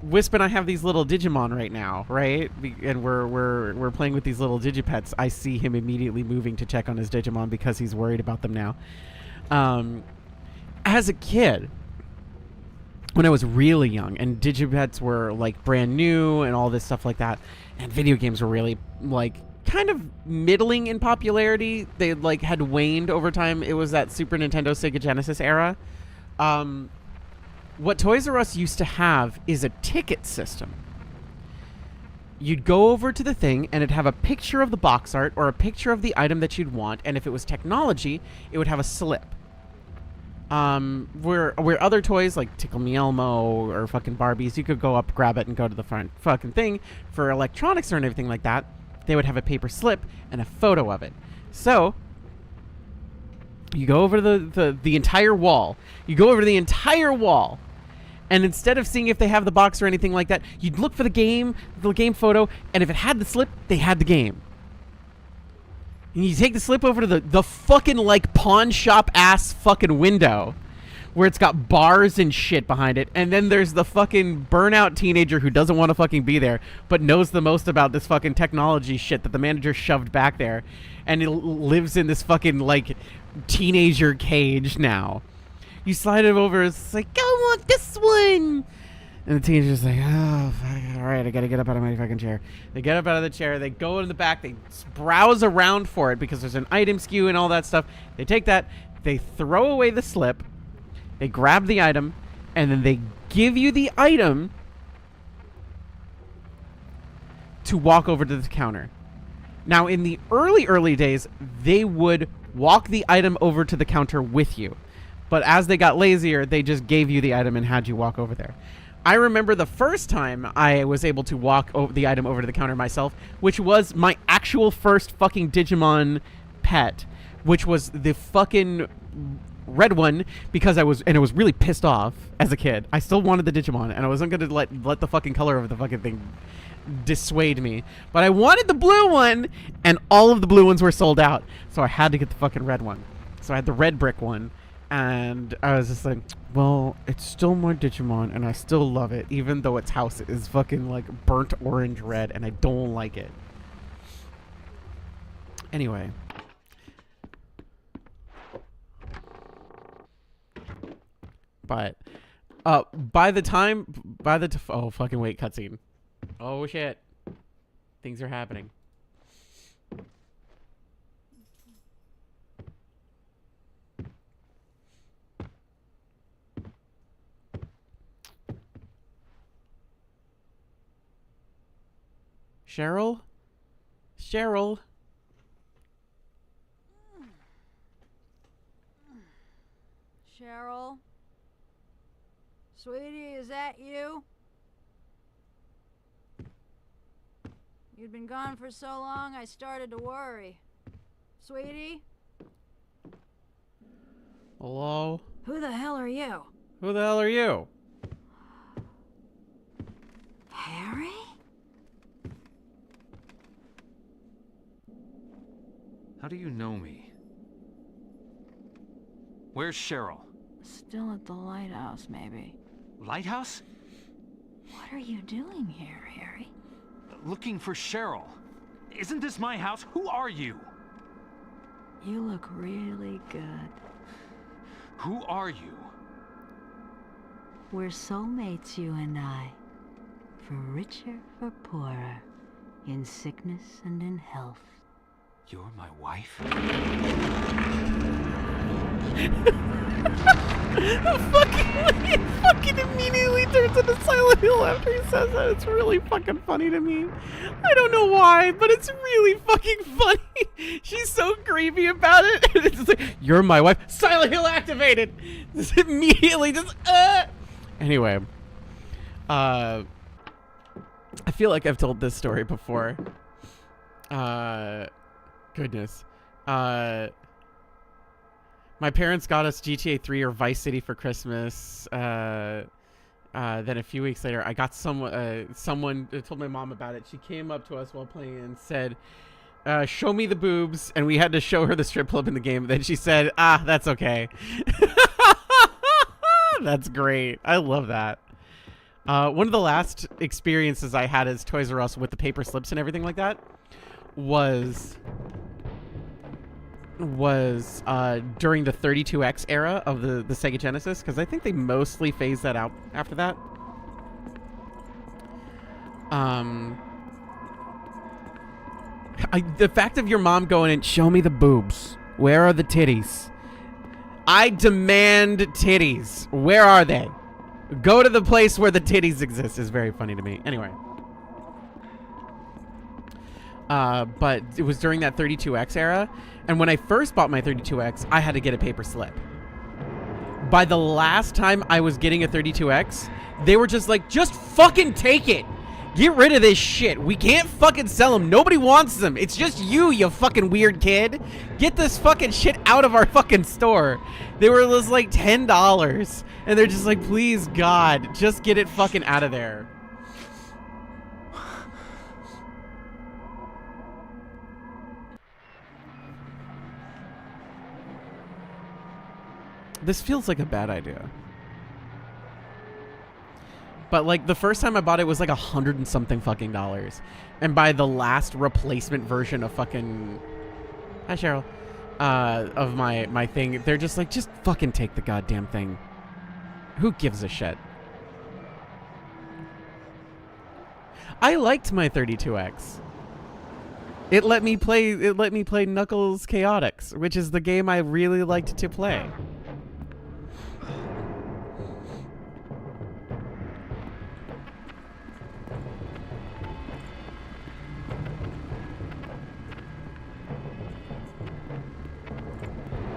Wisp and I have these little Digimon right now, right? And we're playing with these little Digipets. I see him immediately moving to check on his Digimon because he's worried about them now. As a kid, when I was really young and Digipets were like brand new and all this stuff like that, and video games were really like kind of middling in popularity. They like had waned over time. It was that Super Nintendo, Sega Genesis era. What Toys R Us used to have is a ticket system. You'd go over to the thing and it'd have a picture of the box art or a picture of the item that you'd want, and if it was technology, it would have a slip. Where other toys like Tickle Me Elmo or fucking Barbies, you could go up, grab it, and go to the front fucking thing. For electronics or anything like that, they would have a paper slip and a photo of it. So you go over to the entire wall. You go over to the entire wall. And instead of seeing if they have the box or anything like that, you'd look for the game photo, and if it had the slip, they had the game. And you take the slip over to the fucking like pawn shop ass fucking window where it's got bars and shit behind it, and then there's the fucking burnout teenager who doesn't want to fucking be there but knows the most about this fucking technology shit that the manager shoved back there, and it lives in this fucking like teenager cage now. You slide it over, it's like, I want this one! And the teenager's like, oh, fuck, all right, I gotta get up out of my fucking chair. They get up out of the chair, they go in the back, they browse around for it because there's an item SKU and all that stuff. They take that, they throw away the slip, they grab the item, and then they give you the item to walk over to the counter. Now, in the early days, they would walk the item over to the counter with you. But as they got lazier, they just gave you the item and had you walk over there. I remember the first time I was able to walk the item over to the counter myself, which was my actual first fucking Digimon pet, which was the fucking red one, because I was really pissed off as a kid. I still wanted the Digimon, and I wasn't going to let the fucking color of the fucking thing dissuade me. But I wanted the blue one, and all of the blue ones were sold out, so I had to get the fucking red one. So I had the red brick one. And I was just like, well, it's still my Digimon, and I still love it, even though its house is fucking like burnt orange red, and I don't like it. Anyway. But, oh, fucking wait, cutscene. Oh, shit. Things are happening. Cheryl? Cheryl? Cheryl? Sweetie, is that you? You'd been gone for so long, I started to worry. Sweetie? Hello? Who the hell are you? Who the hell are you? Harry? How do you know me? Where's Cheryl? Still at the lighthouse, maybe. Lighthouse? What are you doing here, Harry? Looking for Cheryl. Isn't this my house? Who are you? You look really good. Who are you? We're soulmates, you and I. For richer, for poorer. In sickness and in health. You're my wife? fucking immediately turns into Silent Hill after he says that. It's really fucking funny to me. I don't know why, but it's really fucking funny. She's so creepy about it. It's just like, you're my wife. Silent Hill activated. Just immediately just Anyway. I feel like I've told this story before. Goodness. My parents got us GTA 3 or Vice City for Christmas. Then a few weeks later, I got someone told my mom about it. She came up to us while playing and said, show me the boobs. And we had to show her the strip club in the game. Then she said, that's okay. That's great. I love that. One of the last experiences I had as Toys R Us with the paper slips and everything like that was during the 32X era of the Sega Genesis, because I think they mostly phased that out after that. The fact of your mom going and show me the boobs. Where are the titties? I demand titties. Where are they? Go to the place where the titties exist is very funny to me. Anyway. But it was during that 32X era. And when I first bought my 32X, I had to get a paper slip. By the last time I was getting a 32X, they were just like, just fucking take it. Get rid of this shit. We can't fucking sell them. Nobody wants them. It's just you fucking weird kid. Get this fucking shit out of our fucking store. They were just like $10. And they're just like, please, God, just get it fucking out of there. This feels like a bad idea. But like the first time I bought it was like $100 and something fucking dollars. And by the last replacement version of fucking... Hi, Cheryl. Of my thing, they're just like, just fucking take the goddamn thing. Who gives a shit? I liked my 32X. It let me play Knuckles Chaotix, which is the game I really liked to play.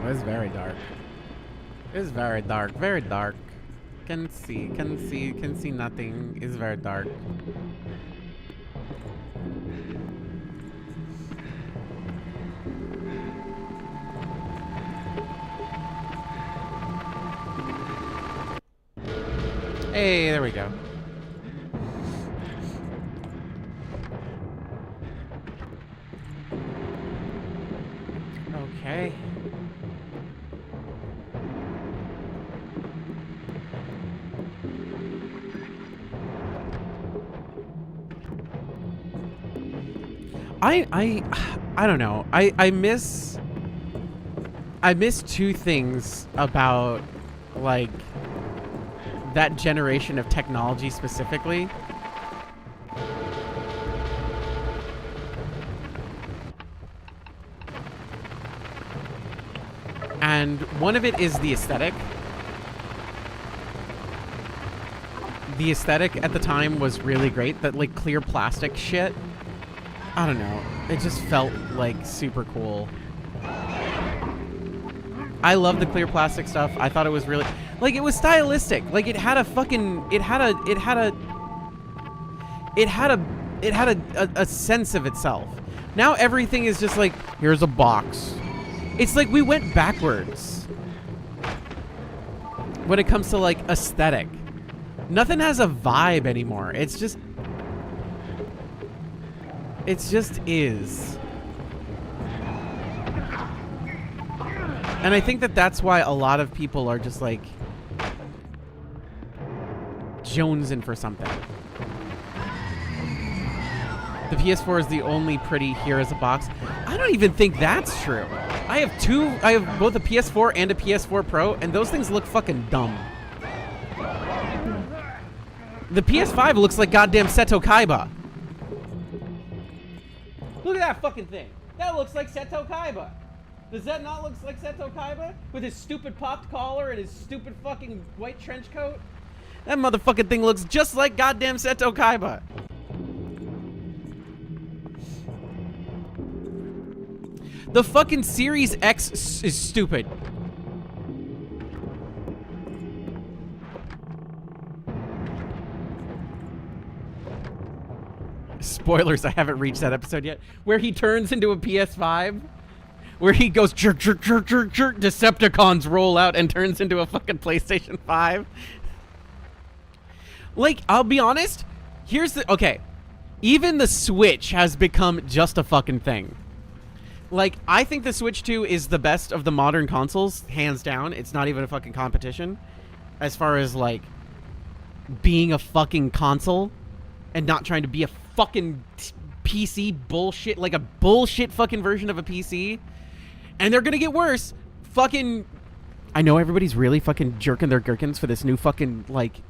It's very dark. It's very dark, very dark. Can see nothing. It's very dark. Hey, there we go. Okay. I don't know. I miss two things about like that generation of technology specifically. And one of it is the aesthetic. The aesthetic at the time was really great. That like clear plastic shit. I don't know. It just felt like super cool. I love the clear plastic stuff. I thought it was really like it was stylistic. Like it had a sense of itself. Now everything is just like, here's a box. It's like we went backwards when it comes to like aesthetic. Nothing has a vibe anymore. It's just is. And I think that that's why a lot of people are just like jonesing for something. The PS4 is the only pretty here as a box. I don't even think that's true. I have both a PS4 and a PS4 Pro, and those things look fucking dumb. The PS5 looks like goddamn Seto Kaiba. Look at that fucking thing. That looks like Seto Kaiba. Does that not look like Seto Kaiba? With his stupid popped collar and his stupid fucking white trench coat? That motherfucking thing looks just like goddamn Seto Kaiba. The fucking Series X is stupid. Spoilers, I haven't reached that episode yet. Where he turns into a PS5. Where he goes jerk, jerk, jerk, jerk, jerk. Decepticons roll out and turns into a fucking PlayStation 5. Like, I'll be honest. Here's the... Okay. Even the Switch has become just a fucking thing. Like, I think the Switch 2 is the best of the modern consoles, hands down. It's not even a fucking competition. As far as, like, being a fucking console and not trying to be a fucking PC bullshit, like a bullshit fucking version of a PC. And they're gonna get worse. Fucking... I know everybody's really fucking jerking their gherkins for this new fucking, like...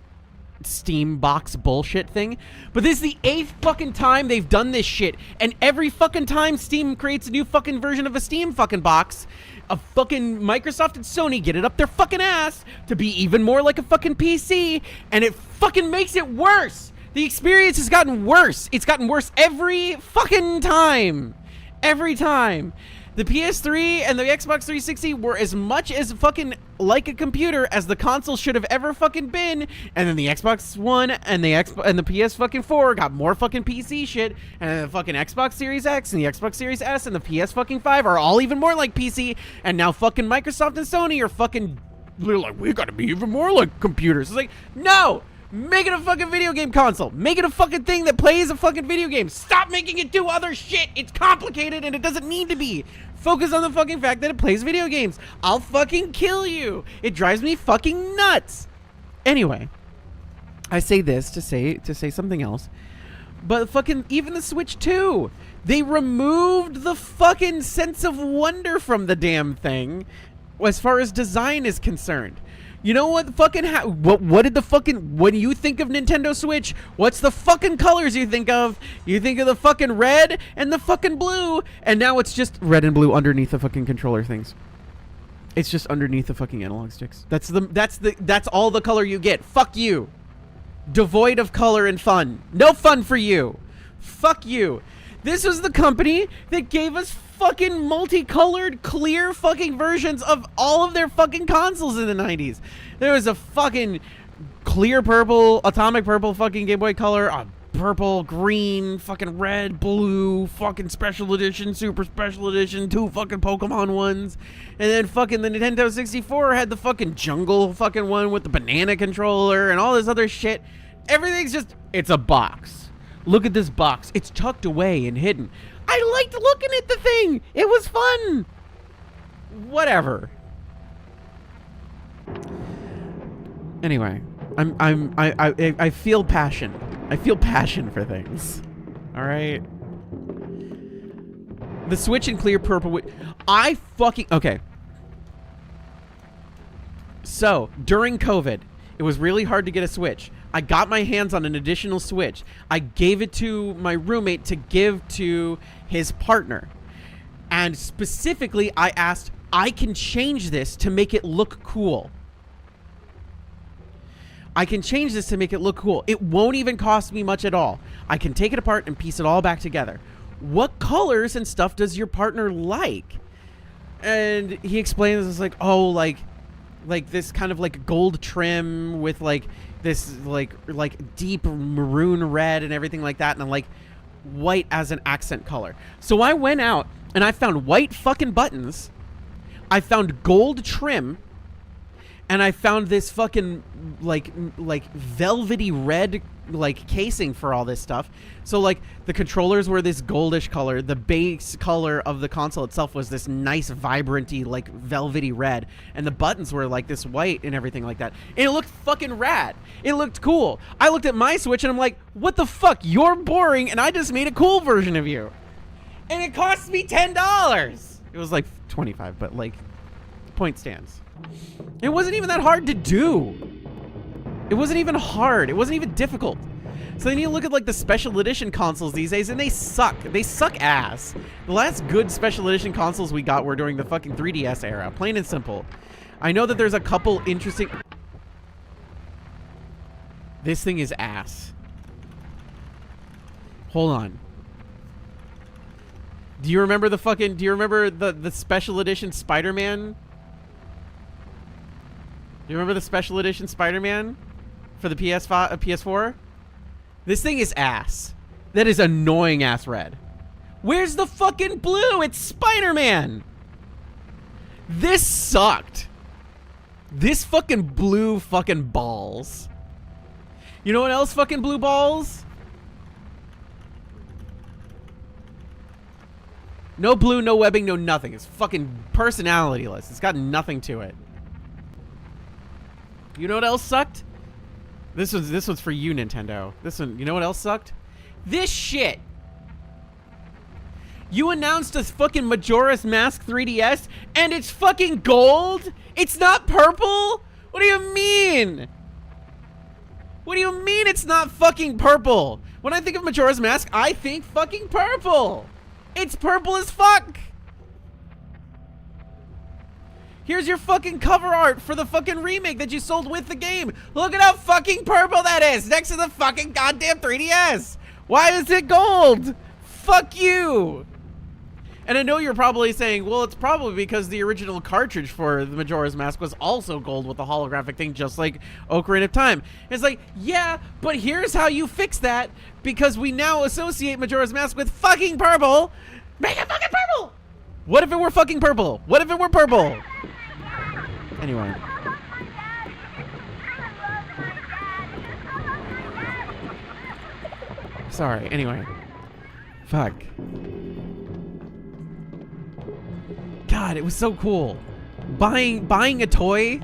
Steam box bullshit thing, but this is the 8th fucking time they've done this shit, and every fucking time Steam creates a new fucking version of a Steam fucking box, a fucking Microsoft and Sony get it up their fucking ass to be even more like a fucking PC, and it fucking makes it worse. The experience has gotten worse. It's gotten worse every fucking time. Every time. The PS3 and the Xbox 360 were as much as fucking like a computer as the console should have ever fucking been, and then the Xbox One and the PS fucking 4 got more fucking PC shit, and then the fucking Xbox Series X and the Xbox Series S and the PS fucking 5 are all even more like PC, and now fucking Microsoft and Sony are fucking, they're like, we gotta be even more like computers. It's like, no! Make it a fucking video game console. Make it a fucking thing that plays a fucking video game. Stop making it do other shit. It's complicated and it doesn't need to be. Focus on the fucking fact that it plays video games. I'll fucking kill you. It drives me fucking nuts. Anyway, I say this to say something else. But fucking even the Switch 2, they removed the fucking sense of wonder from the damn thing as far as design is concerned. You know what fucking what did the fucking, when you think of Nintendo Switch, what's the fucking colors you think of? You think of the fucking red and the fucking blue, and now it's just red and blue underneath the fucking controller things. It's just underneath the fucking analog sticks. That's all the color you get. Fuck you. Devoid of color and fun. No fun for you. Fuck you. This was the company that gave us fucking multicolored, clear fucking versions of all of their fucking consoles in the 90s. There was a fucking clear purple, atomic purple fucking Game Boy Color, a purple, green, fucking red, blue, fucking special edition, super special edition, 2 fucking Pokemon ones. And then fucking the Nintendo 64 had the fucking jungle fucking one with the banana controller and all this other shit. Everything's just, it's a box. Look at this box. It's tucked away and hidden. I liked looking at the thing. It was fun. Whatever. Anyway, I feel passion. I feel passion for things. All right. The switch in clear purple. I fucking... Okay. So, during COVID, it was really hard to get a Switch. I got my hands on an additional Switch. I gave it to my roommate to give to his partner. And specifically, I asked, I can change this to make it look cool. I can change this to make it look cool. It won't even cost me much at all. I can take it apart and piece it all back together. What colors and stuff does your partner like? And he explains, it's like, oh, like this kind of like gold trim with like this like deep maroon red and everything like that, and then like white as an accent color. So I went out and I found white fucking buttons, I found gold trim, and I found this fucking like velvety red like casing for all this stuff. So like the controllers were this goldish color, the base color of the console itself was this nice vibranty like velvety red, and the buttons were like this white and everything like that. And it looked fucking rad. It looked cool. I looked at my Switch and I'm like, what the fuck? You're boring and I just made a cool version of you. And it cost me $10. It was like 25, but like point stands. It wasn't even that hard to do. It wasn't even hard. It wasn't even difficult. So then you look at like the special edition consoles these days and they suck. They suck ass. The last good special edition consoles we got were during the fucking 3DS era. Plain and simple. I know that there's a couple interesting... This thing is ass. Hold on. Do you remember the fucking... Do you remember the special edition Spider-Man? Do you remember the special edition Spider-Man for the PS4? This thing is ass. That is annoying ass red. Where's the fucking blue? It's Spider-Man. This sucked. This fucking blue fucking balls. You know what else fucking blue balls? No blue, no webbing, no nothing. It's fucking personality-less. It's got nothing to it. You know what else sucked? This one's for you, Nintendo. This one, you know what else sucked? This shit. You announced a fucking Majora's Mask 3DS and it's fucking gold? It's not purple? What do you mean? What do you mean it's not fucking purple? When I think of Majora's Mask, I think fucking purple. It's purple as fuck. Here's your fucking cover art for the fucking remake that you sold with the game. Look at how fucking purple that is next to the fucking goddamn 3DS. Why is it gold? Fuck you. And I know you're probably saying, well, it's probably because the original cartridge for the Majora's Mask was also gold with the holographic thing, just like Ocarina of Time. It's like, yeah, but here's how you fix that, because we now associate Majora's Mask with fucking purple. Make it fucking purple. What if it were fucking purple? What if it were purple? Anyway. Sorry, anyway. Fuck. God, it was so cool. Buying a toy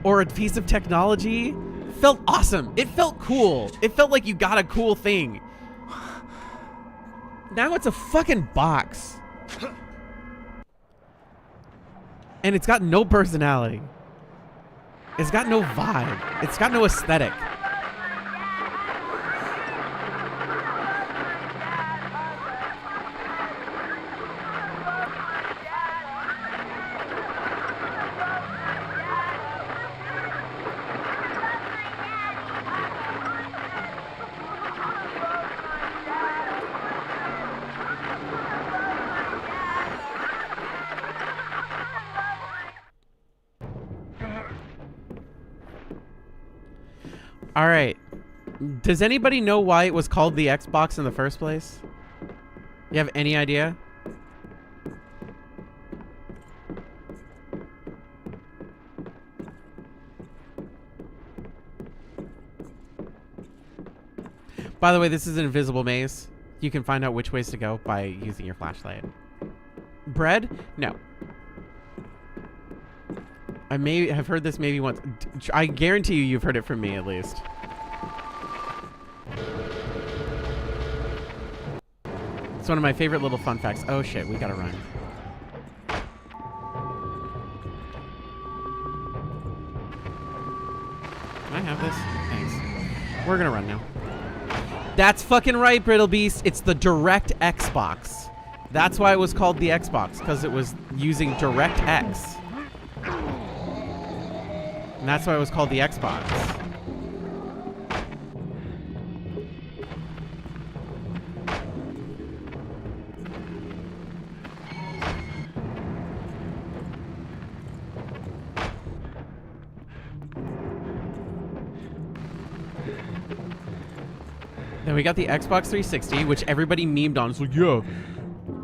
or a piece of technology felt awesome. It felt cool. It felt like you got a cool thing. Now it's a fucking box. And it's got no personality. It's got no vibe. It's got no aesthetic. All right. Does anybody know why it was called the Xbox in the first place? You have any idea? By the way, this is an invisible maze. You can find out which ways to go by using your flashlight. Bread? No. I may have heard this maybe once. I guarantee you've heard it from me at least. It's one of my favorite little fun facts. Oh shit, we gotta run. Can I have this? Thanks. We're gonna run now. That's fucking right, Brittle Beast. It's the Direct Xbox. That's why it was called the Xbox, because it was using DirectX. And that's why it was called the Xbox. Then we got the Xbox 360, which everybody memed on. It's like, yeah,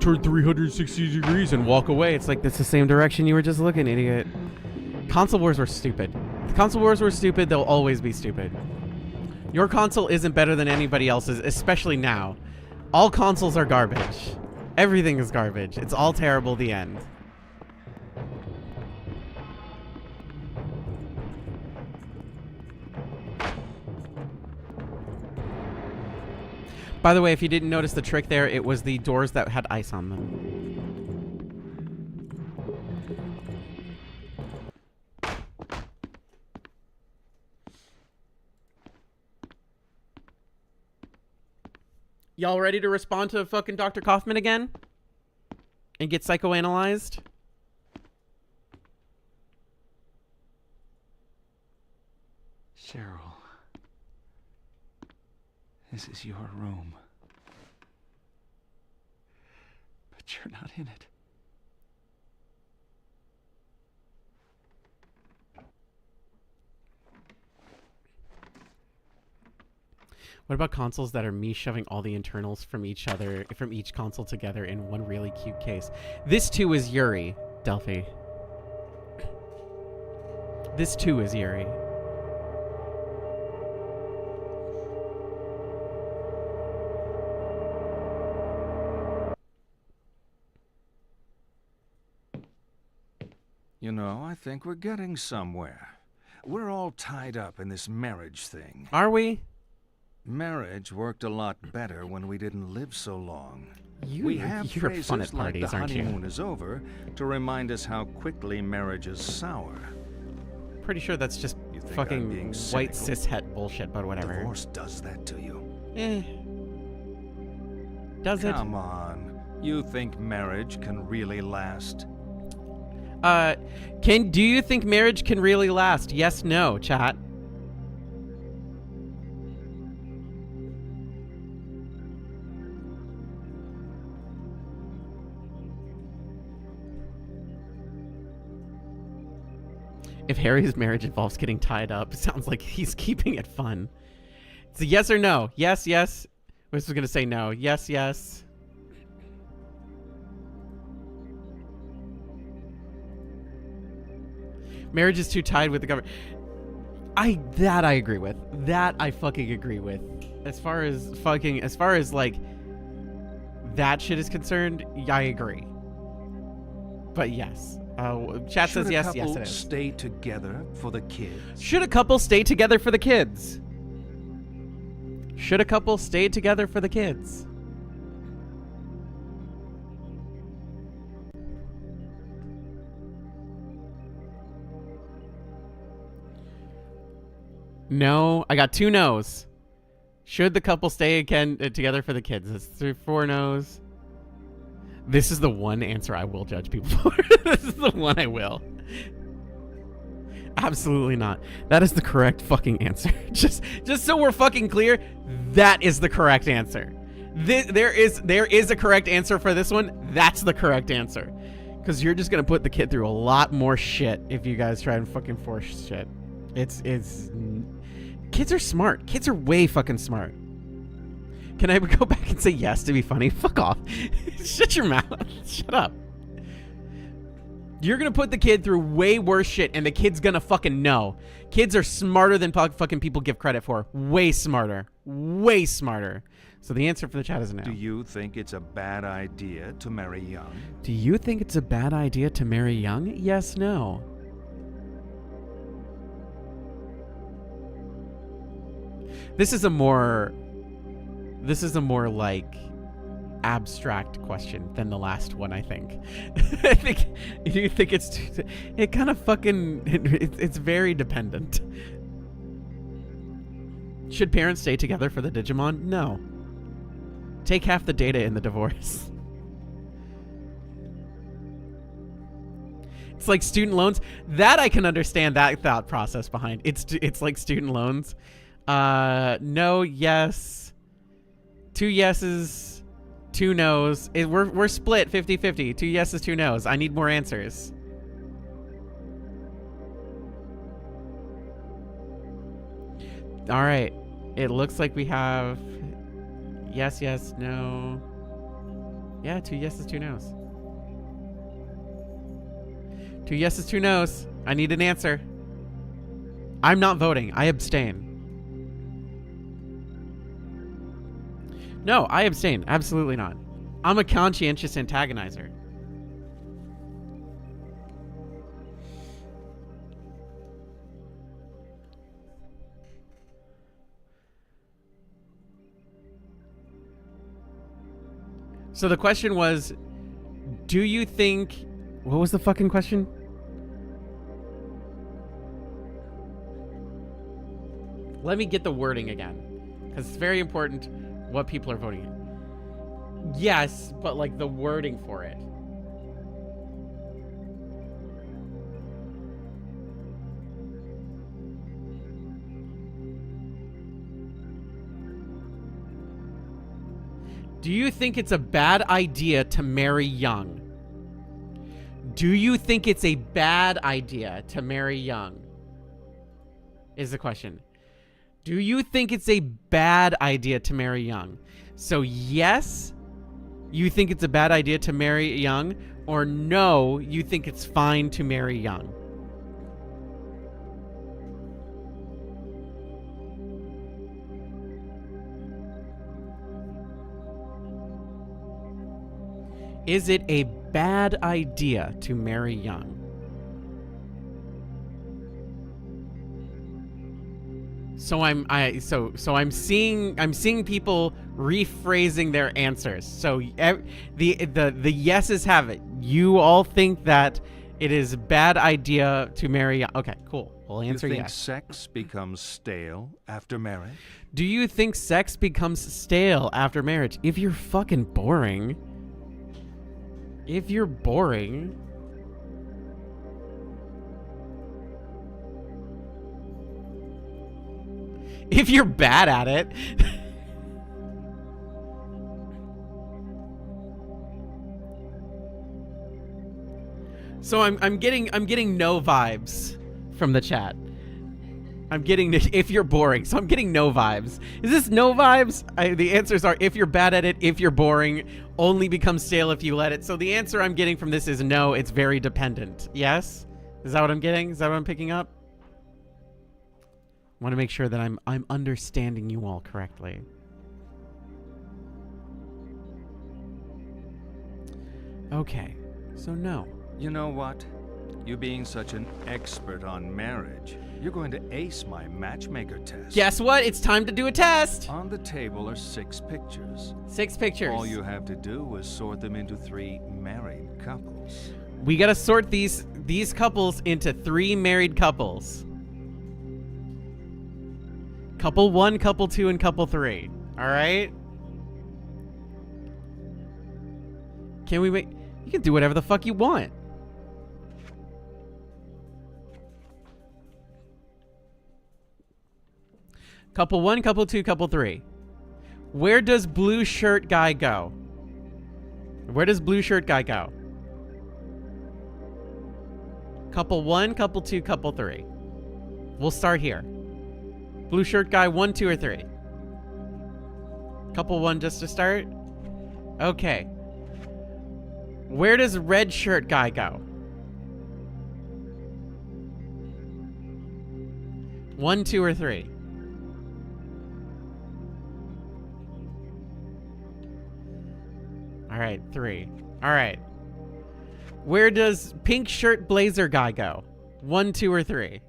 turn 360 degrees and walk away. It's like, that's the same direction you were just looking, idiot. Console wars were stupid. The console wars were stupid. They'll always be stupid. Your console isn't better than anybody else's, especially now. All consoles are garbage. Everything is garbage. It's all terrible, the end. By the way, if you didn't notice the trick there, it was the doors that had ice on them. Y'all ready to respond to fucking Dr. Kaufman again? And get psychoanalyzed? Cheryl. This is your room. But you're not in it. What about consoles that are me shoving all the internals from each console together in one really cute case? This too is Yuri, Delphi. This too is Yuri. You know, I think we're getting somewhere. We're all tied up in this marriage thing. Are we? Marriage worked a lot better when we didn't live so long. You're fun at parties, like the aren't you? honeymoon is over to remind us how quickly marriages sour. Pretty sure that's just fucking white cishet bullshit, but whatever. Divorce does that to you. Does it? Come on. You think marriage can really last? Do you think marriage can really last? Yes, no, chat. If Harry's marriage involves getting tied up, it sounds like he's keeping it fun. It's a yes or no. Yes, yes. I was gonna say no. Yes, yes. Marriage is too tied with the government. That I agree with. That I fucking agree with. As far as like that shit is concerned, I agree. But yes. Chat says yes, yes it is. Should a couple stay together for the kids? Should a couple stay together for the kids? Should a couple stay together for the kids? No, I got 2 no's. Should the couple stay together for the kids? That's 4 no's. This is the one answer I will judge people for. This is the one I will. Absolutely not. That is the correct fucking answer. Just so we're fucking clear, that is the correct answer. There is a correct answer for this one. That's the correct answer. Because you're just gonna put the kid through a lot more shit if you guys try and fucking force shit. It's kids are smart. Kids are way fucking smart. Can I go back and say yes to be funny? Fuck off. Shut your mouth. Shut up. You're gonna put the kid through way worse shit, and the kid's gonna fucking know. Kids are smarter than fucking people give credit for. Way smarter. Way smarter. So the answer for the chat is no. Do you think it's a bad idea to marry young? Do you think it's a bad idea to marry young? Yes, no. This is a more like abstract question than the last one, I think. You think it kind of fucking, it's very dependent. Should parents stay together for the Digimon? No. Take half the data in the divorce. It's like student loans. That I can understand that thought process behind. It's like student loans. No, yes. 2 yeses, 2 no's. We're split 50-50. 2 yeses, 2 no's. I need more answers. All right. It looks like we have yes, yes, no. Yeah, 2 yeses, 2 no's. 2 yeses, 2 no's. I need an answer. I'm not voting. I abstain. No, I abstain. Absolutely not. I'm a conscientious antagonizer. So the question was, do you think... What was the fucking question? Let me get the wording again, because it's very important what people are voting in. Yes, but like the wording for it. Do you think it's a bad idea to marry young? Do you think it's a bad idea to marry young? Is the question. Do you think it's a bad idea to marry young? So yes, you think it's a bad idea to marry young, or no, you think it's fine to marry young? Is it a bad idea to marry young? So I'm seeing people rephrasing their answers. So the yeses have it. You all think that it is a bad idea to marry young. Okay, cool. We'll answer yes. You think sex becomes stale after marriage? Do you think sex becomes stale after marriage? If you're fucking boring. If you're boring. If you're bad at it. So I'm getting no vibes from the chat. I'm getting if you're boring. So I'm getting no vibes. Is this no vibes? The answers are if you're bad at it, if you're boring, only becomes stale if you let it. So the answer I'm getting from this is no, it's very dependent. Yes? Is that what I'm getting? Is that what I'm picking up? I want to make sure that I'm understanding you all correctly. Okay. So no. You know what? You being such an expert on marriage, you're going to ace my matchmaker test. Guess what? It's time to do a test. On the table are 6 pictures. 6 pictures. All you have to do is sort them into 3 married couples. We gotta sort these couples into 3 married couples. Couple 1, couple 2, and couple 3. All right? Can we make... You can do whatever the fuck you want. Couple 1, couple 2, couple 3. Where does blue shirt guy go? Where does blue shirt guy go? Couple 1, couple 2, couple 3. We'll start here. Blue shirt guy 1, 2, or 3? Couple 1 just to start? Okay. Where does red shirt guy go? 1, 2, or 3? All right, 3. All right. Where does pink shirt blazer guy go? 1, 2, or 3?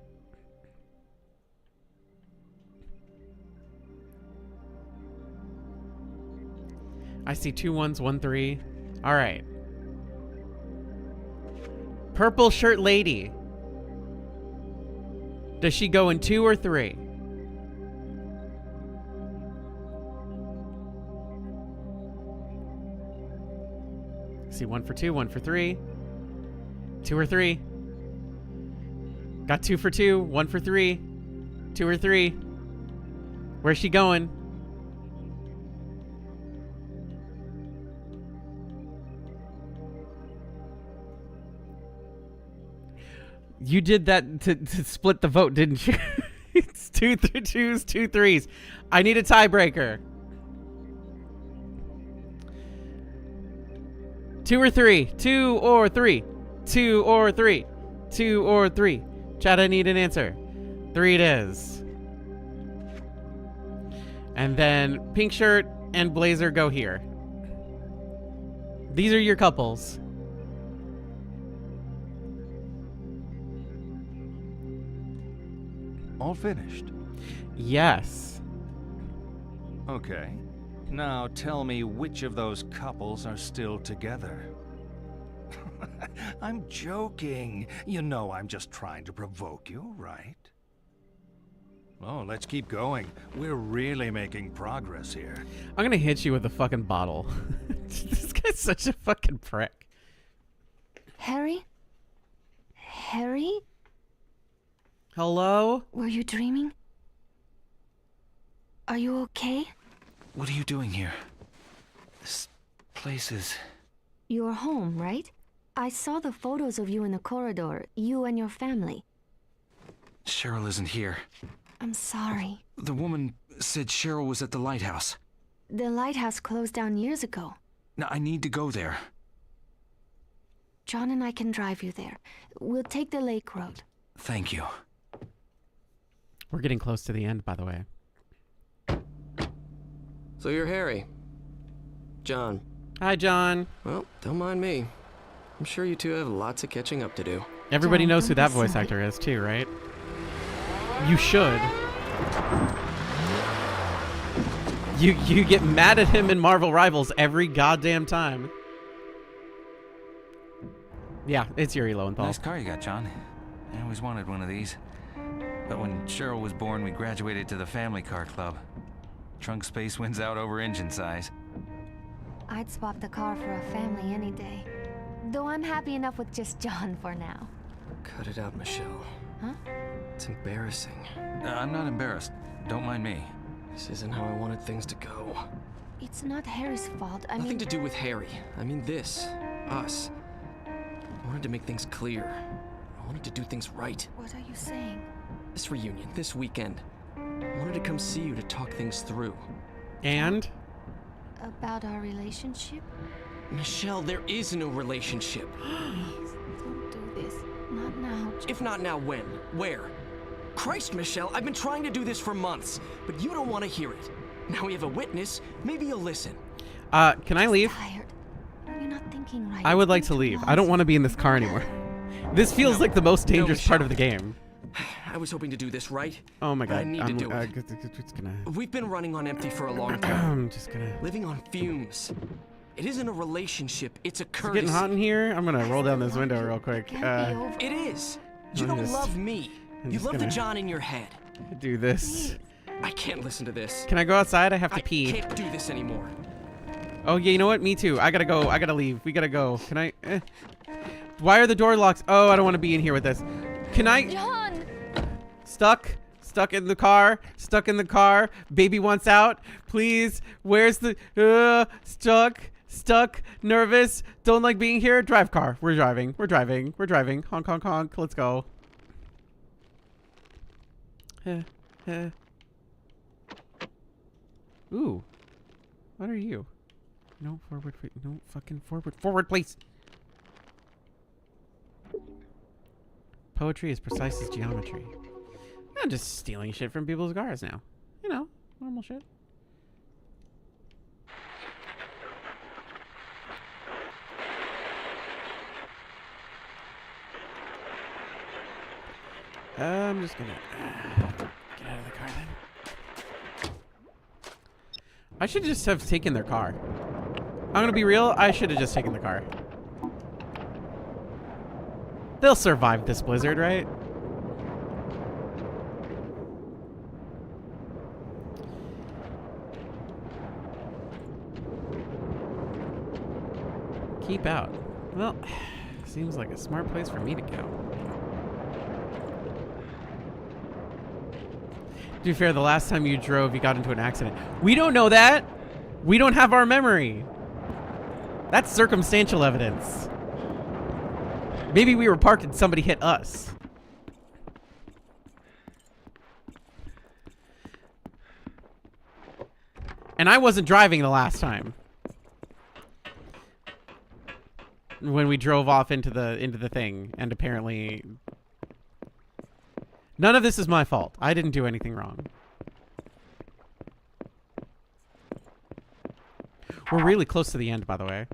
I see 2 1s, 1 3. All right. Purple shirt lady. Does she go in 2 or 3? See 1 for 2, 1 for 3. 2 or 3. Got 2 for 2, 1 for 3. 2 or 3. Where's she going? You did that to split the vote, didn't you? It's 2 2s, 2 3s. I need a tiebreaker. 2 or 3. 2 or 3. 2 or 3. 2 or 3. Chad, I need an answer. 3 it is. And then pink shirt and blazer go here. These are your couples. All finished? Yes. Okay. Now tell me which of those couples are still together. I'm joking. You know I'm just trying to provoke you, right? Oh, let's keep going. We're really making progress here. I'm gonna hit you with a fucking bottle. This guy's such a fucking prick. Harry? Harry? Hello? Were you dreaming? Are you okay? What are you doing here? This place is... You're home, right? I saw the photos of you in the corridor, you and your family. Cheryl isn't here. I'm sorry. The woman said Cheryl was at the lighthouse. The lighthouse closed down years ago. Now, I need to go there. John and I can drive you there. We'll take the lake road. Thank you. We're getting close to the end, by the way. So you're Harry. John. Hi, John. Well, don't mind me. I'm sure you two have lots of catching up to do. Everybody knows who that voice actor is, too, right? You should. You get mad at him in Marvel Rivals every goddamn time. Yeah, it's Yuri Lowenthal. Nice car you got, John. I always wanted one of these. But when Cheryl was born, we graduated to the family car club. Trunk space wins out over engine size. I'd swap the car for a family any day. Though I'm happy enough with just John for now. Cut it out, Michelle. Huh? It's embarrassing. I'm not embarrassed. Don't mind me. This isn't how I wanted things to go. It's not Harry's fault. Nothing to do with Harry. I mean this. Us. I wanted to make things clear. I wanted to do things right. What are you saying? This reunion, this weekend. I wanted to come see you to talk things through. And? About our relationship? Michelle, there is no relationship. Please, don't do this. Not now. If not now, when? Where? Christ, Michelle, I've been trying to do this for months, but you don't want to hear it. Now we have a witness. Maybe you'll listen. Can I leave? Tired. You're not thinking right. I would like to leave. I don't want to be in this car anymore. This feels like the most dangerous part of the game. I was hoping to do this right. Oh my god. I need to do it. Just gonna... We've been running on empty for a long time. I'm just gonna... Living on fumes. It isn't a relationship, it's a Is it courtesy. getting hot in here? I'm gonna roll down this window real quick. It is. You don't love me. You love the John in your head. Do this. I can't listen to this. Can I go outside? I have to pee. I can't do this anymore. Oh yeah, you know what? Me too. I gotta go. I gotta leave. We gotta go. Can I? Why are the door locks? Oh, I don't want to be in here with this. Can I? John. Stuck in the car. Stuck in the car. Baby wants out. Please. Where's the? Stuck. Nervous. Don't like being here. Drive car. We're driving. Honk honk honk. Let's go. Ooh. What are you? No, forward. No, fucking forward. Forward, please. Poetry is precise as geometry. I'm just stealing shit from people's cars now. You know, normal shit. I'm just gonna get out of the car then. I should just have taken their car. I'm gonna be real, I should have just taken the car. They'll survive this blizzard, right? Keep out. Well, seems like a smart place for me to go. To be fair, the last time you drove, you got into an accident. We don't know that. We don't have our memory. That's circumstantial evidence. Maybe we were parked and somebody hit us. And I wasn't driving the last time. When we drove off into the thing, and apparently none of this is my fault. I didn't do anything wrong. We're really close to the end, by the way.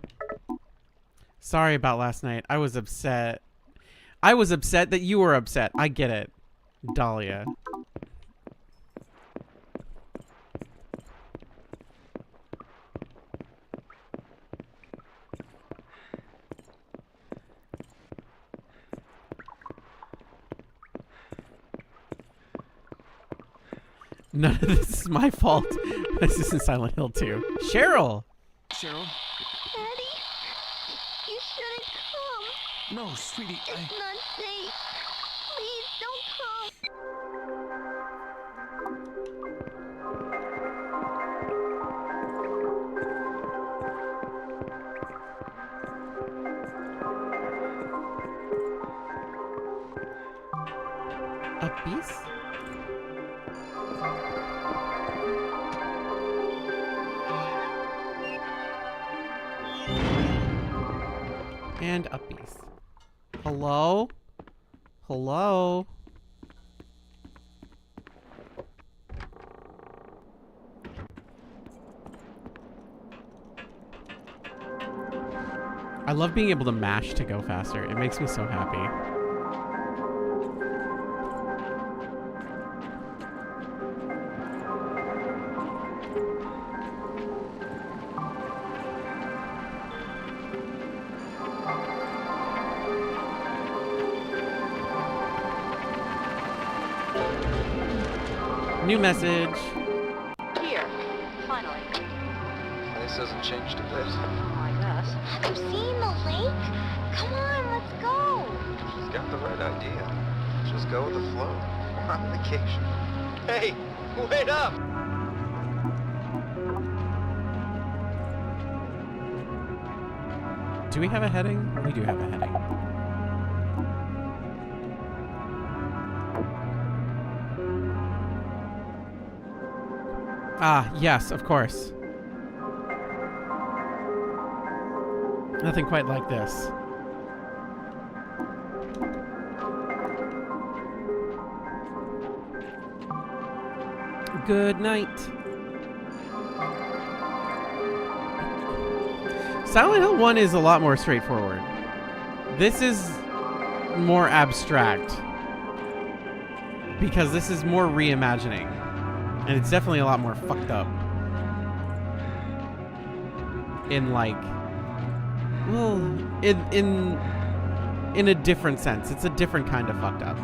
Sorry about last night. I was upset. I was upset that you were upset. I get it. Dahlia. None of this is my fault. This is in Silent Hill 2. Cheryl! Cheryl? Daddy, you shouldn't come. No, sweetie, It's not safe. Please don't come. A piece? And a piece. Hello? Hello? I love being able to mash to go faster. It makes me so happy. New message. Here, finally. This hasn't changed a bit. I guess. Have you seen the lake? Come on, let's go. She's got the right idea. Just go with the flow. We're on vacation. Hey, wait up! Do we have a heading? We do have a heading. Ah, yes, of course. Nothing quite like this. Good night. Silent Hill 1 is a lot more straightforward. This is more abstract. Because this is more reimagining. And it's definitely a lot more fucked up. In like, well, in a different sense. It's a different kind of fucked up.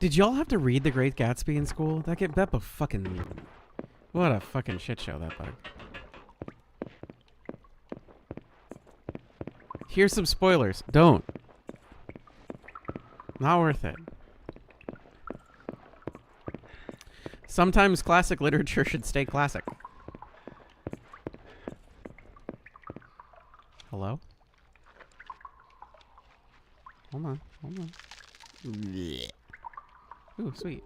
Did y'all have to read The Great Gatsby in school? That fucking... What a fucking shit show, that bug. Here's some spoilers. Don't. Not worth it. Sometimes classic literature should stay classic. Hello? Hold on. Hold on. Blech. Ooh, sweet.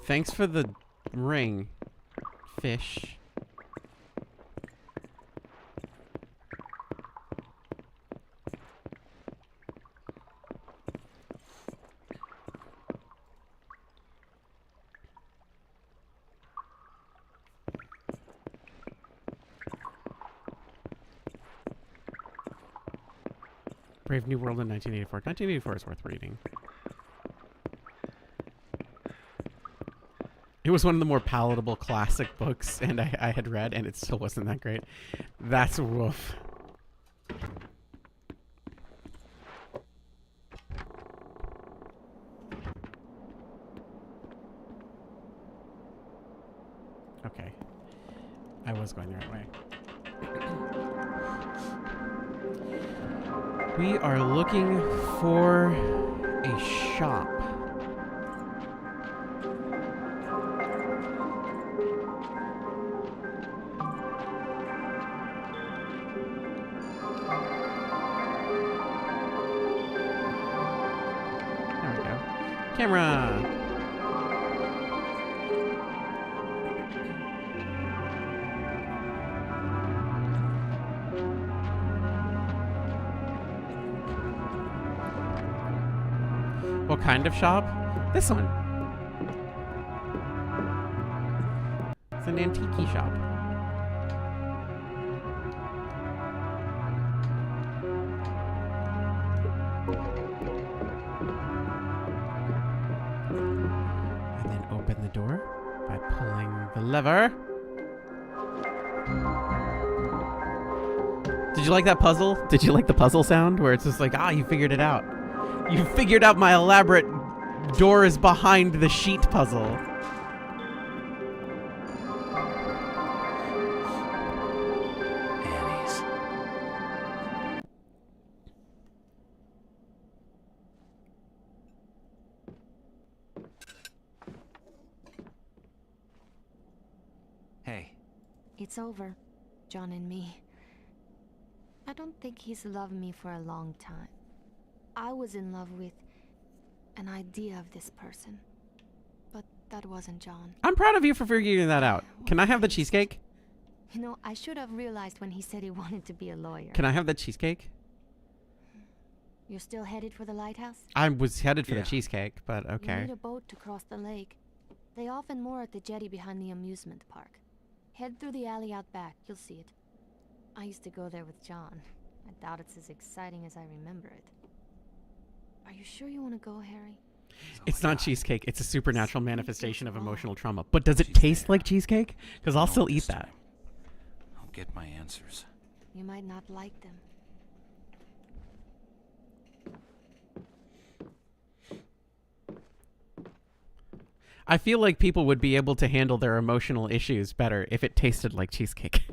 Thanks for the ring, fish. Brave New World in 1984. 1984 is worth reading. It was one of the more palatable classic books, and I had read, and it still wasn't that great. That's woof. Okay. I was going the right way. We are looking for a shop. There we go. Camera! What kind of shop? This one. It's an antique shop. And then open the door by pulling the lever. Did you like that puzzle? Did you like the puzzle sound where it's just like, you figured it out. You figured out my elaborate door is behind the sheet puzzle. Annie's. Hey. It's over, John and me. I don't think he's loved me for a long time. I was in love with an idea of this person, but that wasn't John. I'm proud of you for figuring that out. Can I have the cheesecake? You know, I should have realized when he said he wanted to be a lawyer. Can I have the cheesecake? You're still headed for the lighthouse? I was headed for the cheesecake, but You okay. need a boat to cross the lake. They often moor at the jetty behind the amusement park. Head through the alley out back. You'll see it. I used to go there with John. I doubt it's as exciting as I remember it. Are you sure you want to go, Harry? It's not cheesecake. It's a supernatural manifestation of emotional trauma. But does it taste like cheesecake? Because I'll still eat that. I'll get my answers. You might not like them. I feel like people would be able to handle their emotional issues better if it tasted like cheesecake.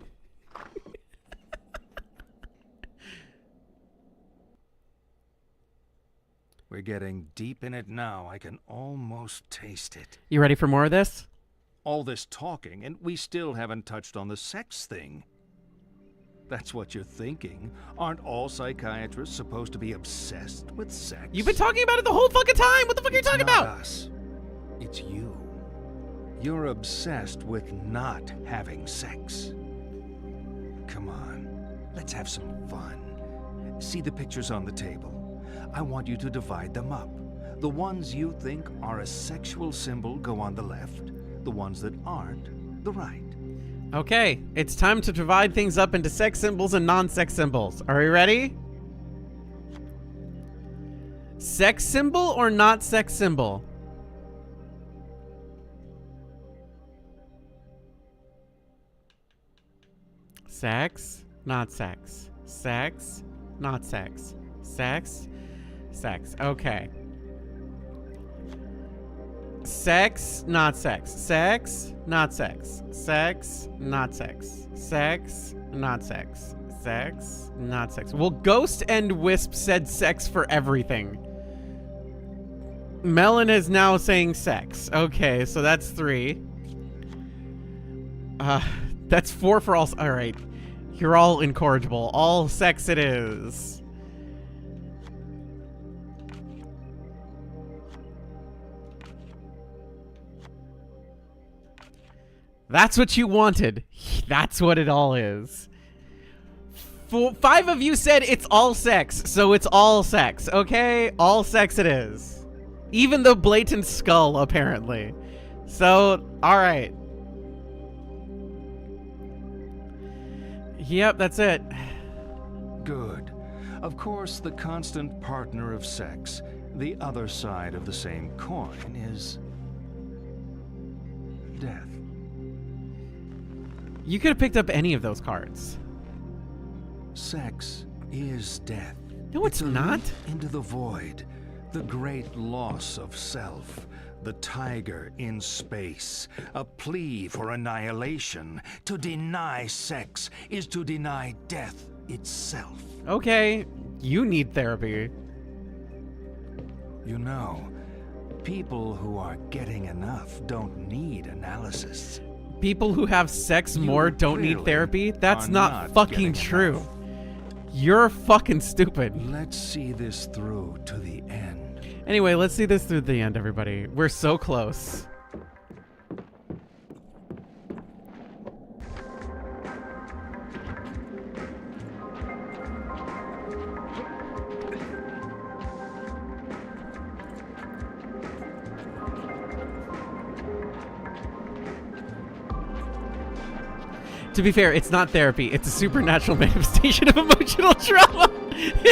We're getting deep in it now. I can almost taste it. You ready for more of this? All this talking, and we still haven't touched on the sex thing. That's what you're thinking. Aren't all psychiatrists supposed to be obsessed with sex? You've been talking about it the whole fucking time. What the fuck are you talking It's not about? us. It's you. You're obsessed with not having sex. Come on, let's have some fun. See the pictures on the table. I want you to divide them up. The ones you think are a sexual symbol go on the left. The ones that aren't, the right. Okay, it's time to divide things up into sex symbols and non-sex symbols. Are we ready? Sex symbol or not sex symbol? Sex, not sex. Sex, not sex. Sex, sex. Okay. Sex, not sex. Sex, not sex. Sex, not sex. Sex, not sex. Sex, not sex. Well, Ghost and Wisp said sex for everything. Melon is now saying sex. Okay, so that's 3. That's 4 for all. All right. You're all incorrigible. All sex it is. That's what you wanted. That's what it all is. 5 of you said it's all sex, so it's all sex, okay? All sex it is. Even the blatant skull, apparently. So, alright. Yep, that's it. Good. Of course, the constant partner of sex, the other side of the same coin, is death. You could have picked up any of those cards. Sex is death. No, it's a not. leap into the void, the great loss of self, the tiger in space, a plea for annihilation. To deny sex is to deny death itself. Okay, you need therapy. You know, people who are getting enough don't need analysis. People who have sex more don't need clearly therapy? That's are not not fucking getting true. enough. You're fucking stupid. Let's see this through to the end. Anyway, let's see this through the end, everybody. We're so close. To be fair, it's not therapy. It's a supernatural manifestation of emotional trauma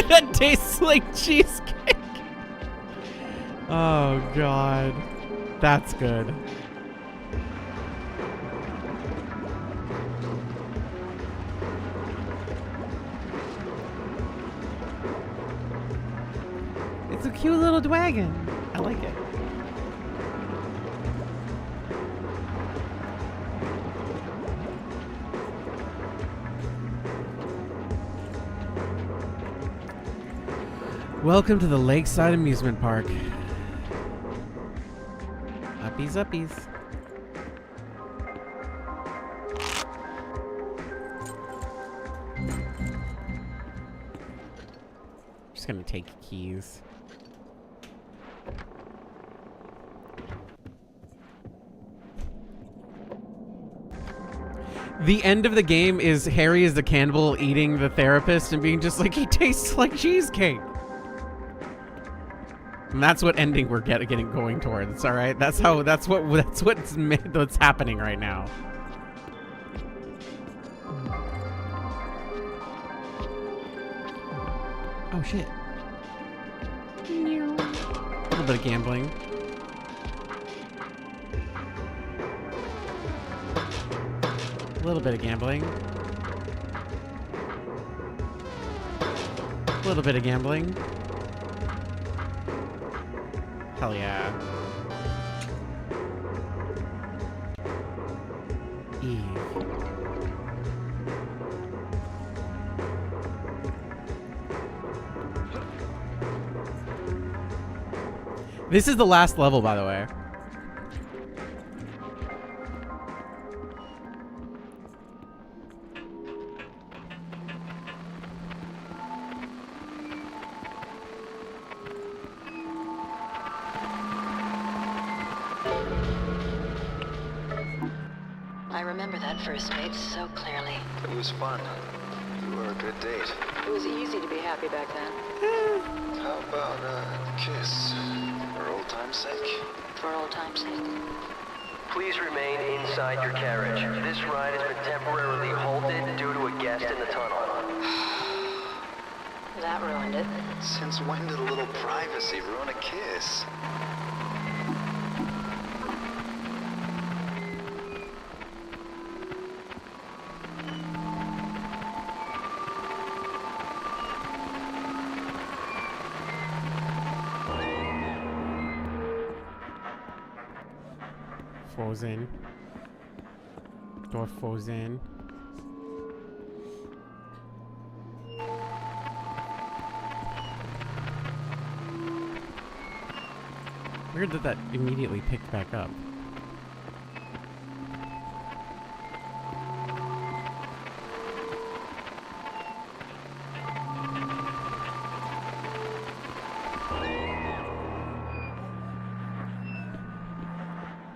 that tastes like cheesecake. Oh, God. That's good. It's a cute little dragon. I like it. Welcome to the Lakeside Amusement Park. Uppies, uppies. Just gonna take keys. The end of the game is Harry is the cannibal eating the therapist and being just like, he tastes like cheesecake. And that's what ending we're getting going towards. All right, that's what's happening right now. Oh shit! A little bit of gambling. A little bit of gambling. A little bit of gambling. Hell yeah. Eve. This is the last level, by the way. I remember that first date so clearly. It was fun. You were a good date. It was easy to be happy back then. How about a kiss? For old time's sake? For old time's sake. Please remain inside your carriage. This ride has been temporarily halted due to a guest in the tunnel. That ruined it. Since when did a little privacy ruin a kiss? Frozen. Door frozen. Weird that that immediately picked back up.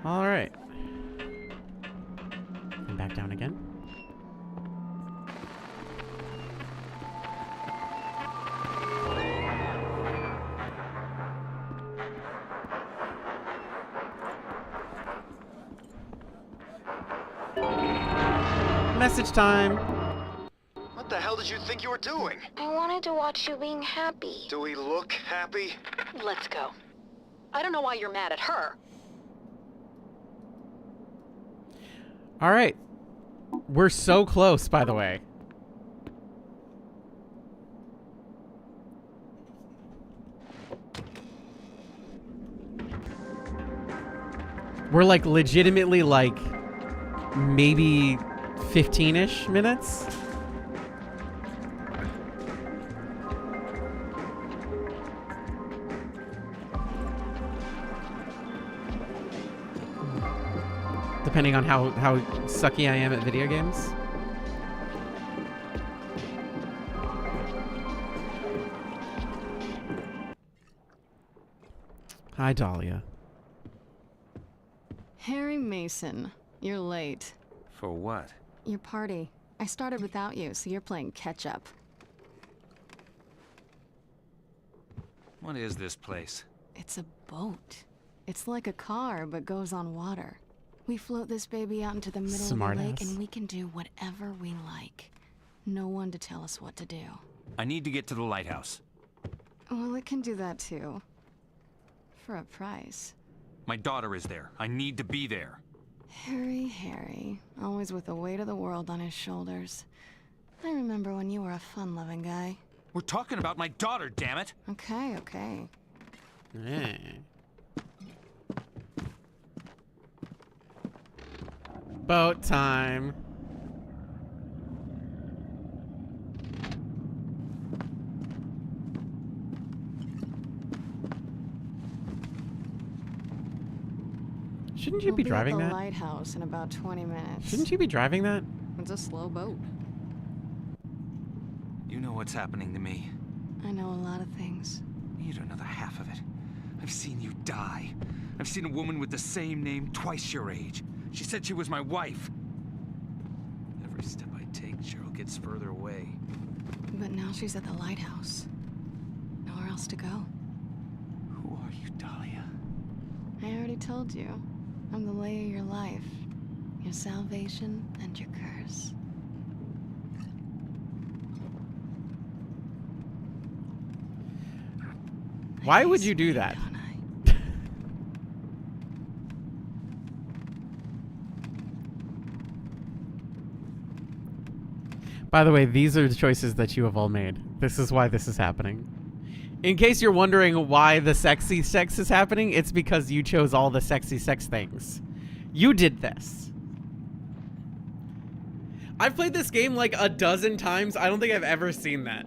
All right. And back down again. Message time. What the hell did you think you were doing? I wanted to watch you being happy. Do we look happy? Let's go. I don't know why you're mad at her. All right. We're so close, by the way. We're like legitimately like maybe 15-ish minutes. Depending on how sucky I am at video games. Hi, Dahlia. Harry Mason, you're late. For what? Your party. I started without you, so you're playing catch up. What is this place? It's a boat. It's like a car, but goes on water. We float this baby out into the middle of the lake, and we can do whatever we like. No one to tell us what to do. I need to get to the lighthouse. Well, it can do that too. For a price. My daughter is there. I need to be there. Harry, always with the weight of the world on his shoulders. I remember when you were a fun-loving guy. We're talking about my daughter, damn it! Okay. Boat time. Shouldn't you be driving at the that? Lighthouse in about 20 minutes. Shouldn't you be driving that? It's a slow boat. You know what's happening to me. I know a lot of things. You don't know the half of it. I've seen you die. I've seen a woman with the same name twice your age. She said she was my wife. Every step I take, Cheryl gets further away. But now she's at the lighthouse. Nowhere else to go. Who are you, Dahlia? I already told you. I'm the lay of your life. Your salvation and your curse. Why would you do that? By the way, these are the choices that you have all made. This is why this is happening. In case you're wondering why the sexy sex is happening, it's because you chose all the sexy sex things. You did this. I've played this game like a dozen times. I don't think I've ever seen that.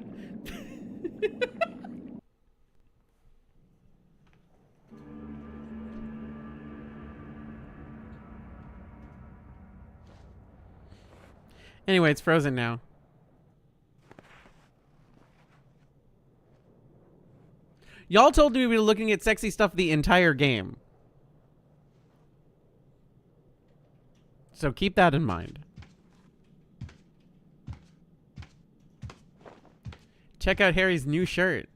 Anyway, it's frozen now. Y'all told me we were looking at sexy stuff the entire game. So keep that in mind. Check out Harry's new shirt.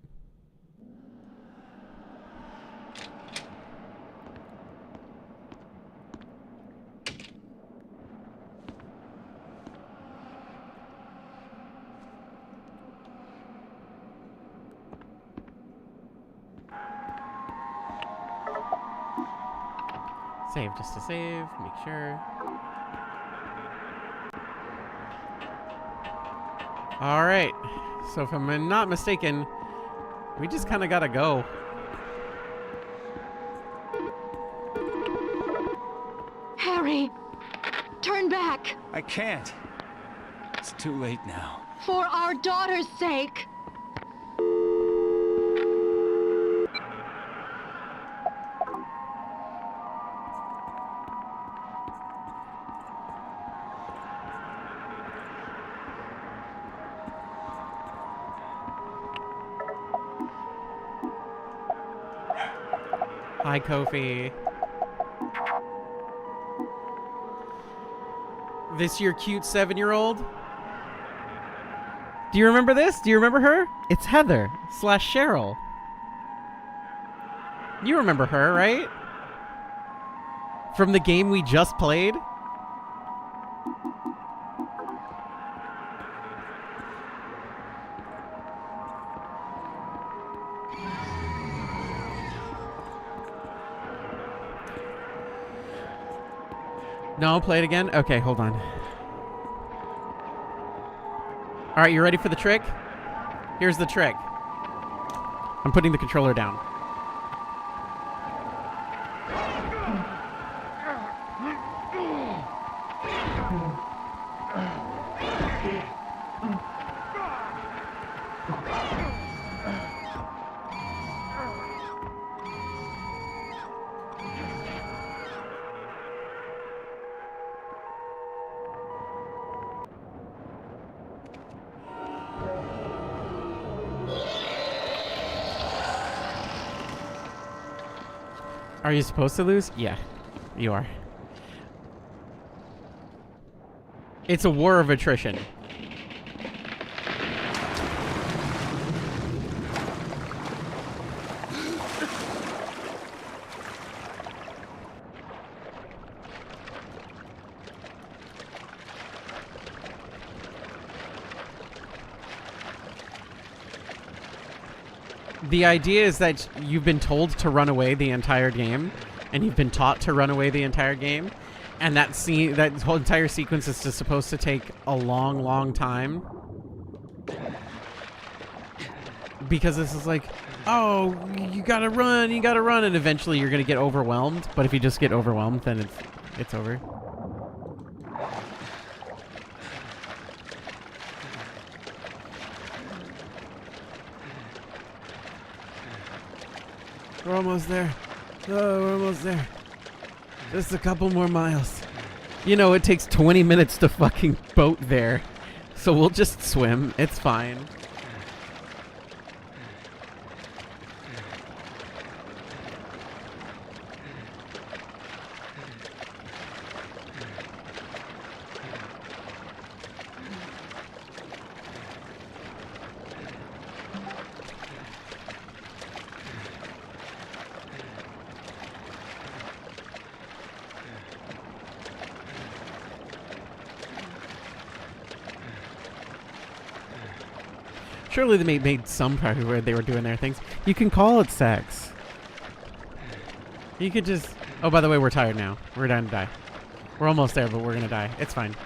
Save just to save, make sure. All right, so if I'm not mistaken, we just kind of gotta go. Harry, turn back. I can't. It's too late now. For our daughter's sake. Hi, Kofi. This your cute 7-year-old? Do you remember this? Do you remember her? It's Heather / Cheryl. You remember her, right? From the game we just played? No, play it again? Okay, hold on. Alright, you ready for the trick? Here's the trick. I'm putting the controller down. Are you supposed to lose? Yeah, you are. It's a war of attrition. The idea is that you've been told to run away the entire game, and you've been taught to run away the entire game, and that whole entire sequence is just supposed to take a long, long time. Because this is like, oh, you gotta run, and eventually you're gonna get overwhelmed. But if you just get overwhelmed, then it's over. We're almost there. Oh, we're almost there. Just a couple more miles. You know, it takes 20 minutes to fucking boat there. So we'll just swim. It's fine. Surely they made some part where they were doing their things. You can call it sex. You could just... Oh, by the way, we're tired now. We're down to die. We're almost there, but we're gonna die. It's fine.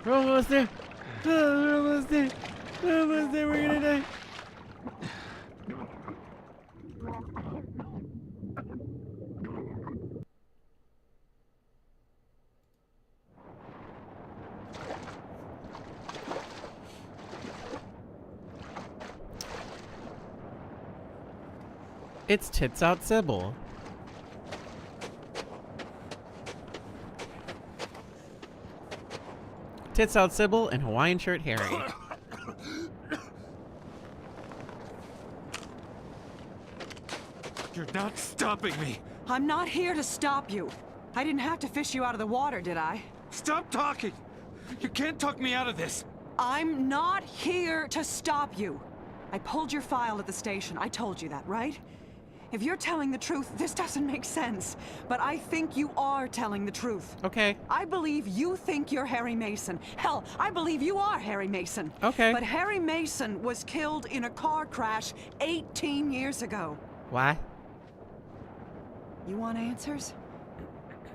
We're almost there. Oh, we're almost there. We're almost there. We're gonna die. It's Tits Out Sybil. Tits Out Sybil and Hawaiian Shirt Harry. You're not stopping me. I'm not here to stop you. I didn't have to fish you out of the water, did I? Stop talking. You can't talk me out of this. I'm not here to stop you. I pulled your file at the station. I told you that, right? If you're telling the truth, this doesn't make sense. But I think you are telling the truth. Okay. I believe you think you're Harry Mason. Hell, I believe you are Harry Mason. Okay. But Harry Mason was killed in a car crash 18 years ago. Why? You want answers?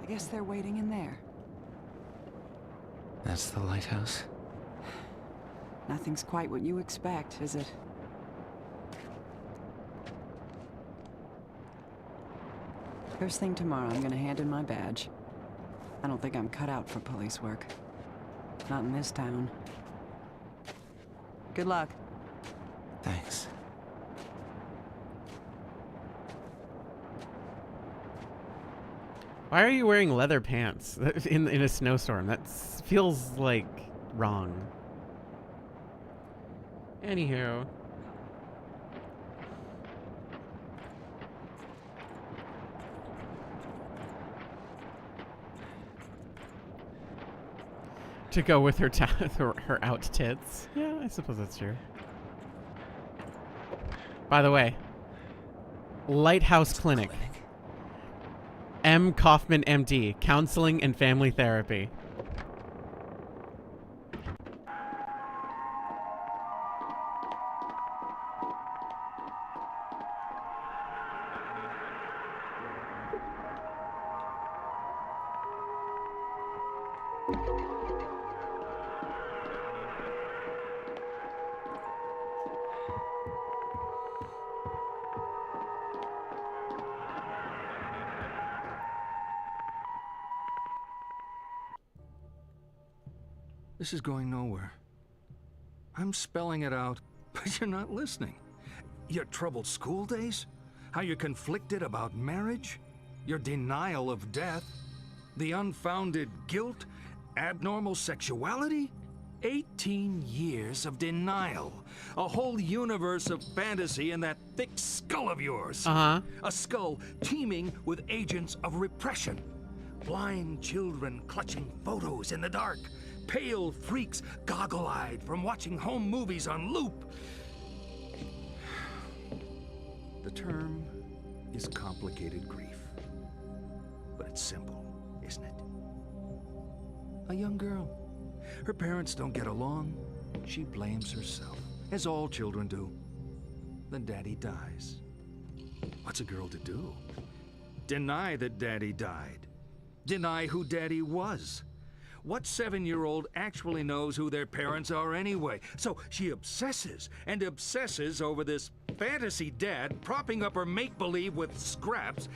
I guess they're waiting in there. That's the lighthouse? Nothing's quite what you expect, is it? First thing tomorrow, I'm gonna hand in my badge. I don't think I'm cut out for police work. Not in this town. Good luck. Thanks. Why are you wearing leather pants in a snowstorm? That feels like wrong. Anywho. To go with her her out tits. Yeah, I suppose that's true. By the way, Lighthouse Clinic. M. Kaufman, MD, Counseling and Family Therapy. This is going nowhere. I'm spelling it out, but you're not listening. Your troubled school days? How you're conflicted about marriage? Your denial of death? The unfounded guilt? Abnormal sexuality? 18 years of denial. A whole universe of fantasy in that thick skull of yours. Uh-huh. A skull teeming with agents of repression. Blind children clutching photos in the dark. Pale freaks goggle-eyed from watching home movies on loop. The term is complicated grief. But it's simple, isn't it? A young girl. Her parents don't get along. She blames herself, as all children do. Then Daddy dies. What's a girl to do? Deny that Daddy died. Deny who Daddy was. What 7-year-old actually knows who their parents are anyway? So she obsesses and obsesses over this fantasy dad propping up her make-believe with scraps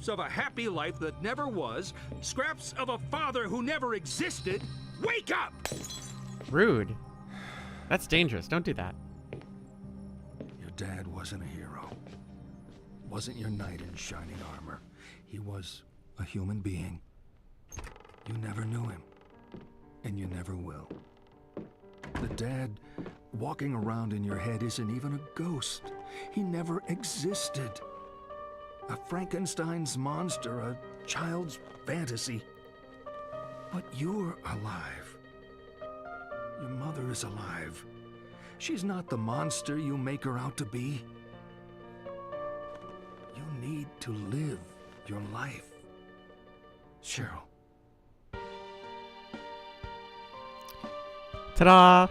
of a happy life that never was, scraps of a father who never existed. Wake up! Rude. That's dangerous. Don't do that. Your dad wasn't a hero. Wasn't your knight in shining armor. He was a human being. You never knew him. And you never will. The dad walking around in your head isn't even a ghost. He never existed. A Frankenstein's monster, a child's fantasy. But you're alive. Your mother is alive. She's not the monster you make her out to be. You need to live your life. Cheryl. Ta-da!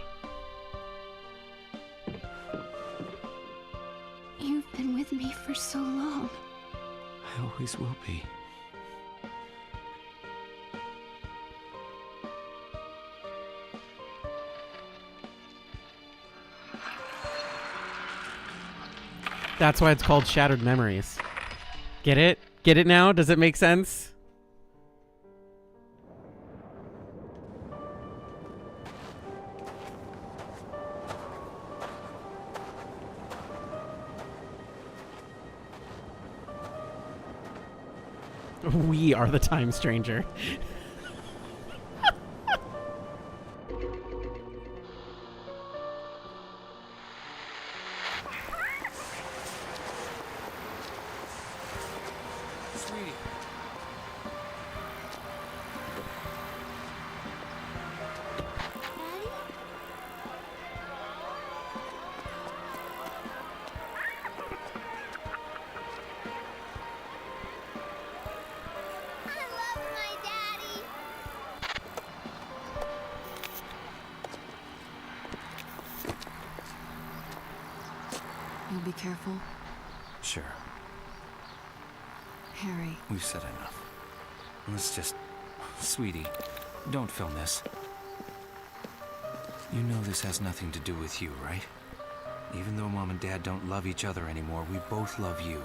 You've been with me for so long. I always will be. That's why it's called Shattered Memories. Get it? Get it now? Does it make sense? We are the time stranger. Sweetie. You'll be careful. Sure. Harry. We've said enough. Let's just... Sweetie, don't film this. You know this has nothing to do with you, right? Even though Mom and Dad don't love each other anymore, we both love you.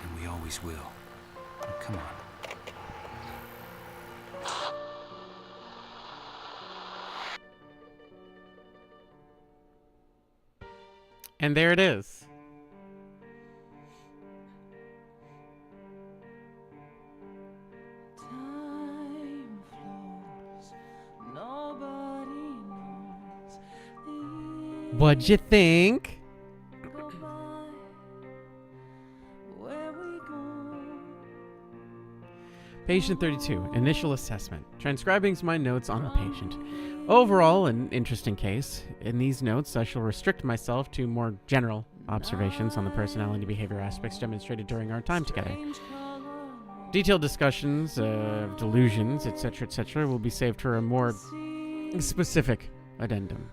And we always will. Now, come on. And there it is. What'd you think? Patient 32, initial assessment. Transcribing my notes on the patient. Overall, an interesting case. In these notes, I shall restrict myself to more general observations on the personality and behavior aspects demonstrated during our time together. Detailed discussions of delusions, etc., will be saved for a more specific addendum.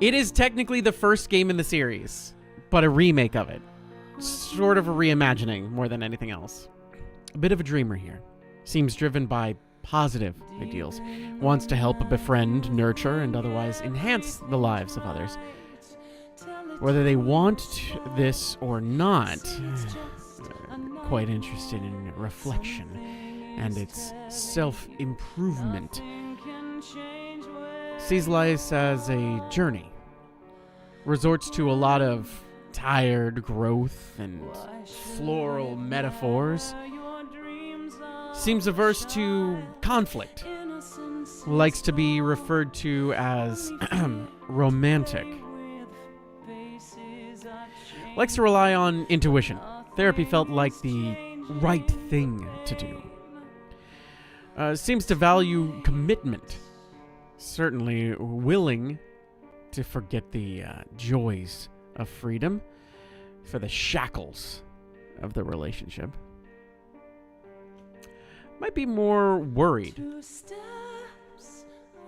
It is technically the first game in the series, but a remake of it. Sort of a reimagining more than anything else. A bit of a dreamer here. Seems driven by positive ideals, wants to help befriend, nurture, and otherwise enhance the lives of others. Whether they want this or not, quite interested in reflection and its self-improvement. Sees life as a journey. Resorts to a lot of tired growth and floral metaphors. Seems averse to conflict. Likes to be referred to as romantic. Likes to rely on intuition. Therapy felt like the right thing to do. Seems to value commitment. Certainly willing to forget the joys of freedom for the shackles of the relationship. Might be more worried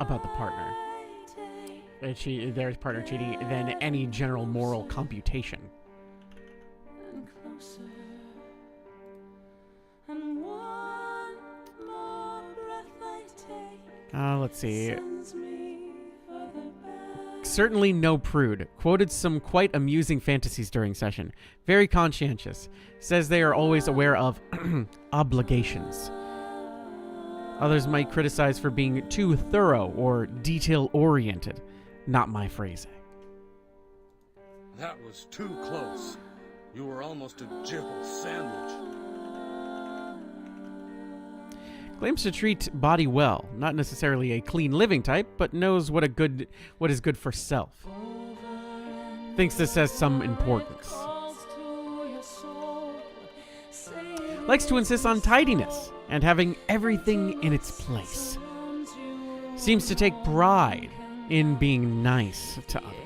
about the partner, their partner cheating, than any general moral computation. Let's see. Certainly no prude. Quoted some quite amusing fantasies during session. Very conscientious. Says they are always aware of obligations. Others might criticize for being too thorough or detail-oriented. Not my phrasing. That was too close. You were almost a jibble sandwich. Claims to treat body well. Not necessarily a clean living type, but knows what is good for self. Thinks this has some importance. Likes to insist on tidiness and having everything in its place. Seems to take pride in being nice to others.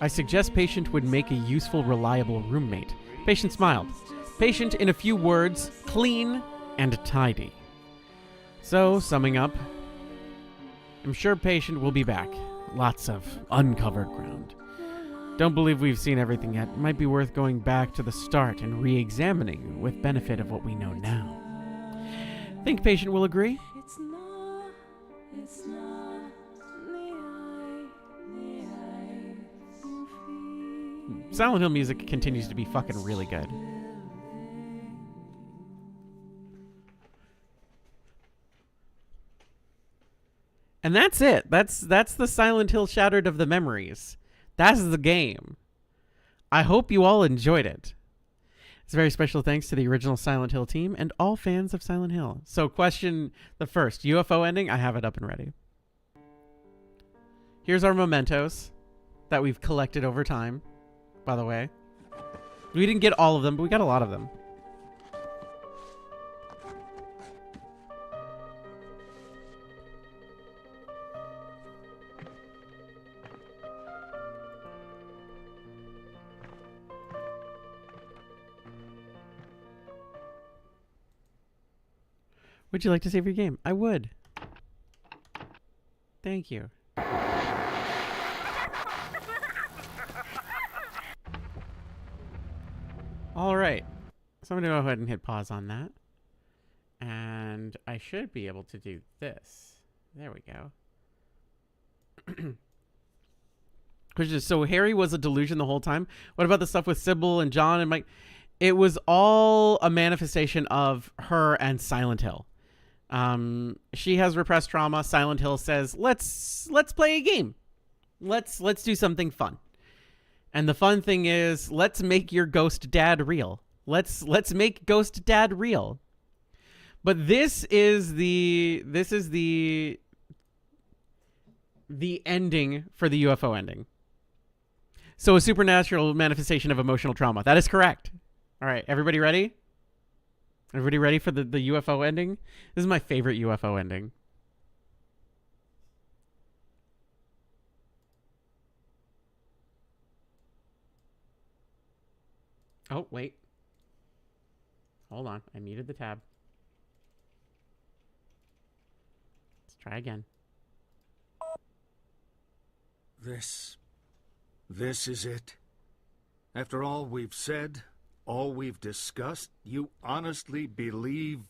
I suggest patient would make a useful, reliable roommate. Patient smiled. Patient, in a few words, clean and tidy. So, summing up, I'm sure patient will be back. Lots of uncovered ground. Don't believe we've seen everything yet. Might be worth going back to the start and re-examining with benefit of what we know now. Think patient will agree? Silent Hill music continues to be fucking really good. And that's it. That's the Silent Hill Shattered of the Memories. That's the game. I hope you all enjoyed it. It's a very special thanks to the original Silent Hill team and all fans of Silent Hill. So question the first. UFO ending, I have it up and ready. Here's our mementos that we've collected over time, by the way. We didn't get all of them, but we got a lot of them. Would you like to save your game? I would. Thank you. All right. So I'm going to go ahead and hit pause on that. And I should be able to do this. There we go. So Harry was a delusion the whole time. What about the stuff with Sybil and John and Mike? It was all a manifestation of her and Silent Hill. She has repressed trauma. Silent Hill says, let's play a game. Let's do something fun. And the fun thing is, let's make your ghost dad real. Let's make ghost dad real. But this is the ending for the UFO ending. So a supernatural manifestation of emotional trauma. That is correct. All right, everybody ready? Everybody ready for the UFO ending? This is my favorite UFO ending. Oh, wait. Hold on. I muted the tab. Let's try again. This is it? After all we've said, all we've discussed, you honestly believe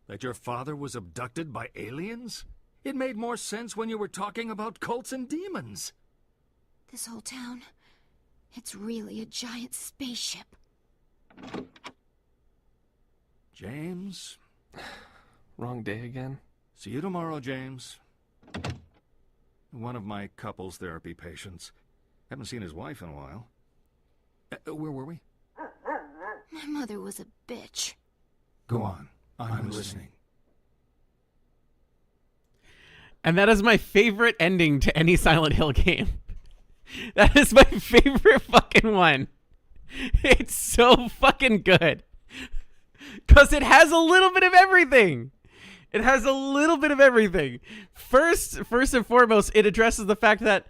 that your father was abducted by aliens? It made more sense when you were talking about cults and demons. This whole town, it's really a giant spaceship. James? Wrong day again? See you tomorrow, James. One of my couples therapy patients. Haven't seen his wife in a while. Where were we? My mother was a bitch. Go on. I'm listening. And that is my favorite ending to any Silent Hill game. That is my favorite fucking one. It's so fucking good. Because it has a little bit of everything. It has a little bit of everything. First and foremost, it addresses the fact that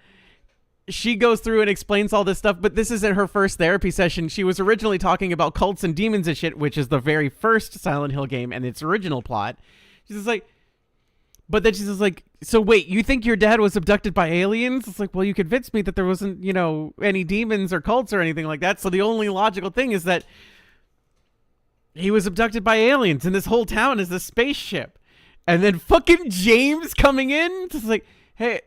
she goes through and explains all this stuff, but this isn't her first therapy session. She was originally talking about cults and demons and shit, which is the very first Silent Hill game and its original plot. She's just like, but then she's just like, so wait, you think your dad was abducted by aliens? It's like, well, you convinced me that there wasn't, you know, any demons or cults or anything like that. So the only logical thing is that he was abducted by aliens and this whole town is a spaceship. And then fucking James coming in, just like, hey,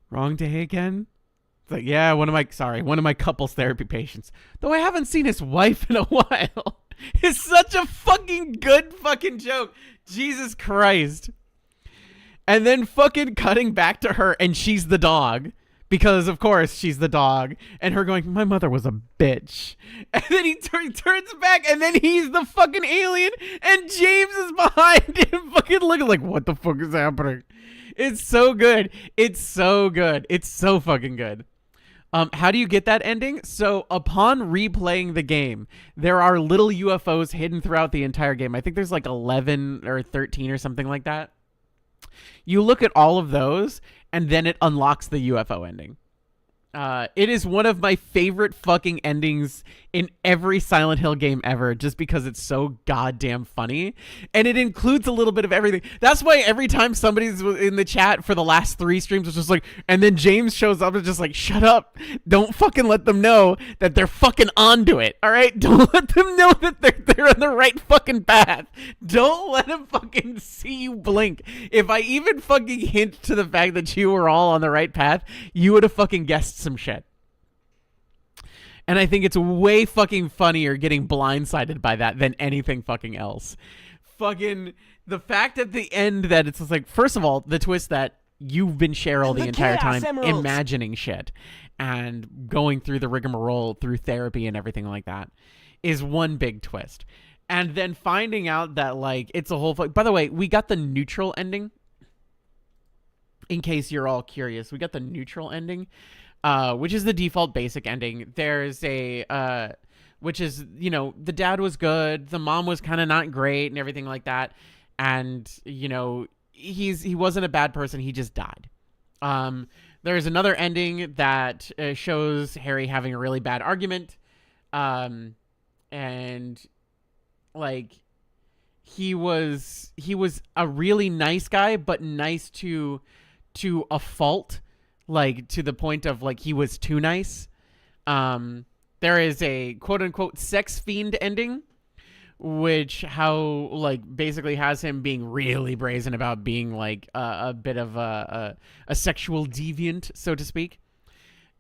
wrong day again? It's like, yeah, one of my couples therapy patients. Though I haven't seen his wife in a while. It's such a fucking good fucking joke. Jesus Christ. And then fucking cutting back to her and she's the dog. Because, of course, she's the dog. And her going, my mother was a bitch. And then he turns back and then he's the fucking alien. And James is behind him fucking looking like, what the fuck is happening? It's so good. It's so good. It's so fucking good. How do you get that ending? So upon replaying the game, there are little UFOs hidden throughout the entire game. I think there's like 11 or 13 or something like that. You look at all of those, and then it unlocks the UFO ending. It is one of my favorite fucking endings in every Silent Hill game ever, just because it's so goddamn funny. And it includes a little bit of everything. That's why every time somebody's in the chat for the last 3 streams, it's just like, and then James shows up and just like, shut up. Don't fucking let them know that they're fucking onto it, all right? Don't let them know that they're on the right fucking path. Don't let them fucking see you blink. If I even fucking hint to the fact that you were all on the right path, you would have fucking guessed some shit. And I think it's way fucking funnier getting blindsided by that than anything fucking else. Fucking the fact at the end that it's just like, first of all, the twist that you've been Cheryl the entire time imagining shit and going through the rigmarole through therapy and everything like that is one big twist. And then finding out that like it's a whole by the way, we got the neutral ending. In case you're all curious, we got the neutral ending. Which is the default basic ending. There's a, which is, you know, the dad was good, the mom was kind of not great and everything like that. And, you know, he wasn't a bad person, he just died. There's another ending that shows Harry having a really bad argument. And, like, he was a really nice guy, but nice to a fault. Like, to the point of, like, he was too nice. There is a quote-unquote sex fiend ending, which basically has him being really brazen about being, like, a bit of a sexual deviant, so to speak.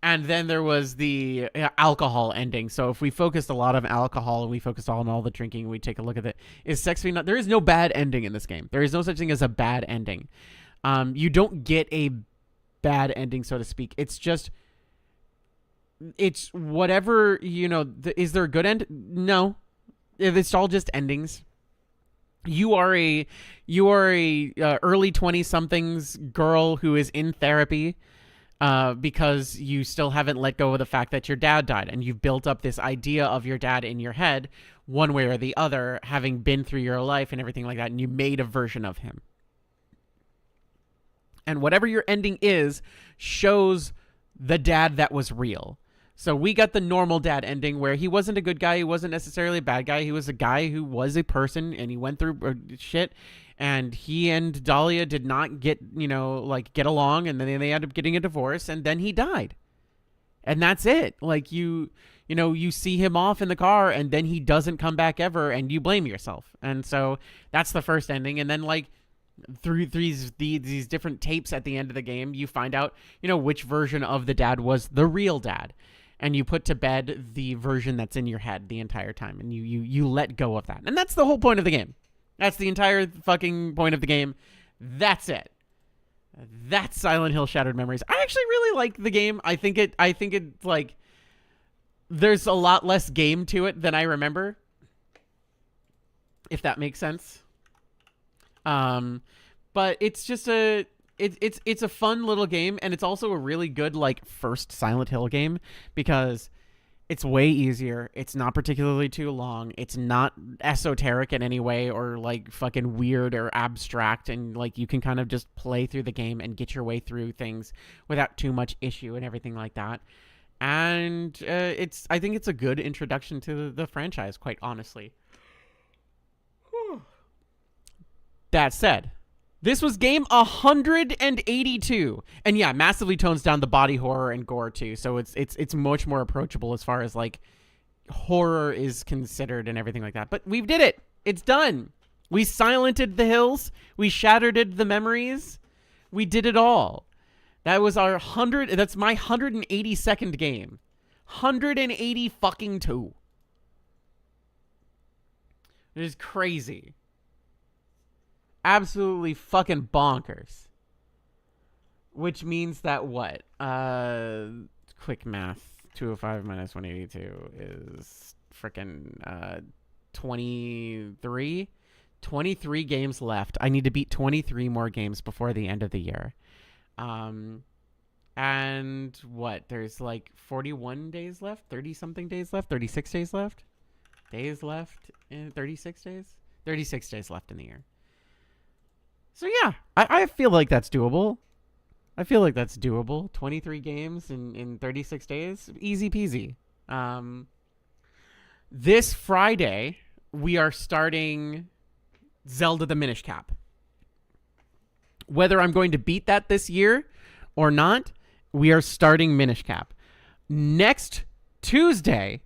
And then there was the alcohol ending. So if we focused a lot on alcohol and we focused on all the drinking, we take a look at it. Is sex fiend... There is no bad ending in this game. There is no such thing as a bad ending. You don't get a bad ending, so to speak. It's just, it's whatever, you know. Is there a good end? No, it's all just endings. You are a early 20-somethings girl who is in therapy because you still haven't let go of the fact that your dad died, and you've built up this idea of your dad in your head one way or the other, having been through your life and everything like that, and you made a version of him. And whatever your ending is, shows the dad that was real. So we got the normal dad ending where he wasn't a good guy. He wasn't necessarily a bad guy. He was a guy who was a person and he went through shit. And he and Dahlia did not get along. And then they ended up getting a divorce. And then he died. And that's it. Like you see him off in the car and then he doesn't come back ever and you blame yourself. And so that's the first ending. And then like through these different tapes at the end of the game, you find out, which version of the dad was the real dad. And you put to bed the version that's in your head the entire time. And you let go of that. And that's the whole point of the game. That's the entire fucking point of the game. That's it. That's Silent Hill Shattered Memories. I actually really like the game. I think it like there's a lot less game to it than I remember. If that makes sense. But it's just it's a fun little game, and it's also a really good like first Silent Hill game because it's way easier. It's not particularly too long. It's not esoteric in any way or like fucking weird or abstract, and like you can kind of just play through the game and get your way through things without too much issue and everything like that. And I think it's a good introduction to the franchise, quite honestly. That said, this was game 182, and yeah, massively tones down the body horror and gore too. So it's much more approachable as far as like horror is considered and everything like that. But we did it. It's done. We silented the hills. We shattered the memories. We did it all. That was our 100. That's my 182nd game. 180 fucking 2. It is crazy. Absolutely fucking bonkers. Which means that what? Quick math. 205 minus 182 is freaking 23. 23 games left. I need to beat 23 more games before the end of the year. And what? There's like 41 days left? 30-something days left? 36 days left? Days left in 36 days? 36 days left in the year. So yeah, I feel like that's doable. 23 games in 36 days. Easy peasy. This Friday, we are starting Zelda the Minish Cap. Whether I'm going to beat that this year or not, we are starting Minish Cap. Next Tuesday,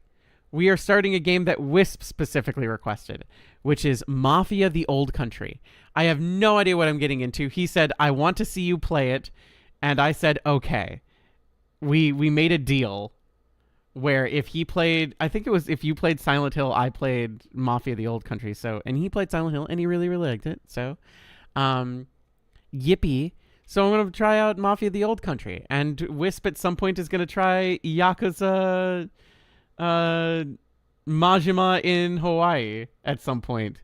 we are starting a game that Wisp specifically requested, which is Mafia the Old Country. I have no idea what I'm getting into. He said, I want to see you play it. And I said, okay. We made a deal where if he played, I think it was if you played Silent Hill, I played Mafia the Old Country. So, and he played Silent Hill and he really, really liked it. So, yippee. So I'm going to try out Mafia the Old Country. And Wisp at some point is going to try Yakuza Majima in Hawaii at some point.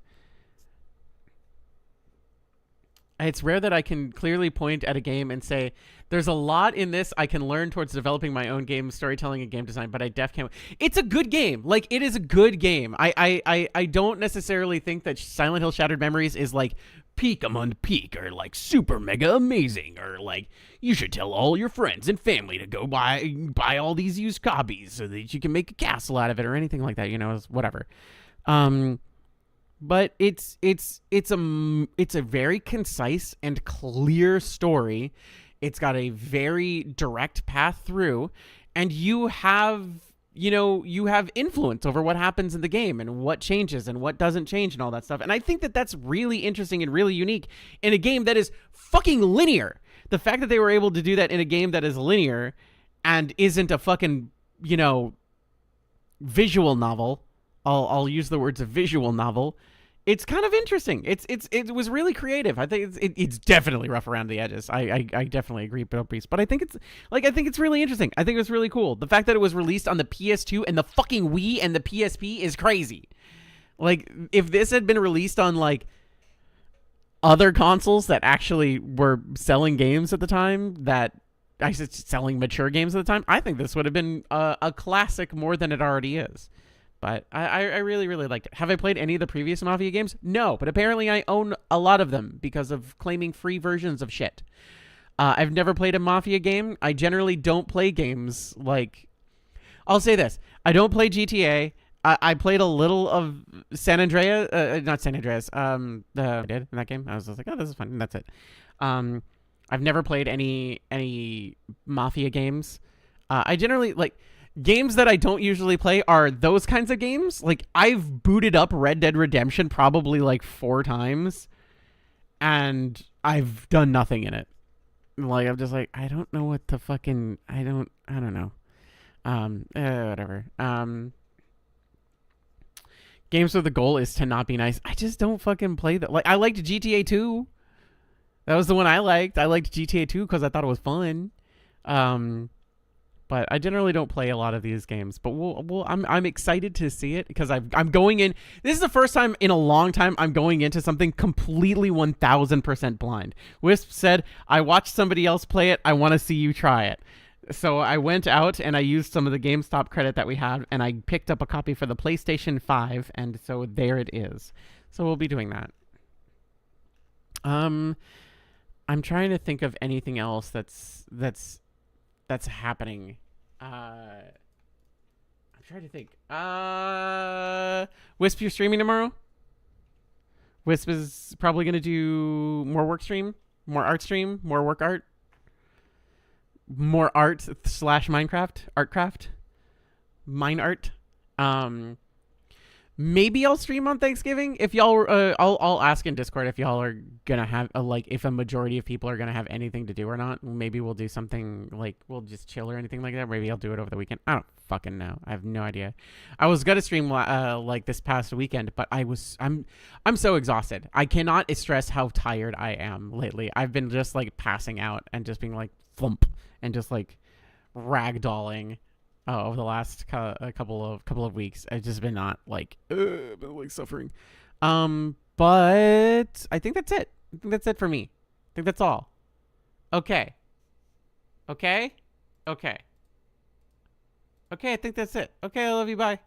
It's rare that I can clearly point at a game and say, there's a lot in this I can learn towards developing my own game, storytelling, and game design, but I can't. It's a good game. Like, it is a good game. I don't necessarily think that Silent Hill Shattered Memories is like peak among peak or like super mega amazing or like you should tell all your friends and family to go buy all these used copies so that you can make a castle out of it or anything like that, whatever. But it's a very concise and clear story. It's got a very direct path through, and you have influence over what happens in the game and what changes and what doesn't change and all that stuff. And I think that that's really interesting and really unique in a game that is fucking linear. The fact that they were able to do that in a game that is linear and isn't a fucking, visual novel. I'll use the words a visual novel. It's kind of interesting. It was really creative. I think it's definitely rough around the edges. I definitely agree, Bill Priest. But I think it's really interesting. I think it's really cool. The fact that it was released on the PS2 and the fucking Wii and the PSP is crazy. Like, if this had been released on like other consoles that actually were selling games at the time, selling mature games at the time, I think this would have been a classic more than it already is. But I really, really liked it. Have I played any of the previous Mafia games? No, but apparently I own a lot of them because of claiming free versions of shit. I've never played a Mafia game. I generally don't play games like I'll say this. I don't play GTA. I played a little of San Andreas, not San Andreas. I did in that game. I was just like, oh, this is fun. And that's it. I've never played any Mafia games. I generally like games that I don't usually play are those kinds of games. Like I've booted up Red Dead Redemption probably like 4 times, and I've done nothing in it. Like I'm just like, I don't know what to fucking I don't know. Whatever. Games where the goal is to not be nice. I just don't fucking play that. Like I liked GTA 2. That was the one I liked. I liked GTA 2 because I thought it was fun. But I generally don't play a lot of these games. But I'm excited to see it because I'm going in. This is the first time in a long time I'm going into something completely 1000% blind. Wisp said, I watched somebody else play it. I want to see you try it. So I went out and I used some of the GameStop credit that we had, and I picked up a copy for the PlayStation 5, and so there it is. So we'll be doing that. I'm trying to think of anything else that's happening. I'm trying to think. Wisp, you're streaming tomorrow? Wisp is probably going to do more work stream, more art stream, more work art. More art / Minecraft, artcraft, mine art. Maybe I'll stream on Thanksgiving if y'all. I'll ask in Discord if y'all are gonna have if a majority of people are gonna have anything to do or not. Maybe we'll do something like we'll just chill or anything like that. Maybe I'll do it over the weekend. I don't fucking know. I have no idea. I was gonna stream like this past weekend, but I'm so exhausted. I cannot stress how tired I am lately. I've been just like passing out and just being like thump and just like ragdolling. Over the last couple of weeks, I've just been not like, been like suffering. But I think that's it. I think that's it for me. I think that's all. Okay. I think that's it. Okay, I love you. Bye.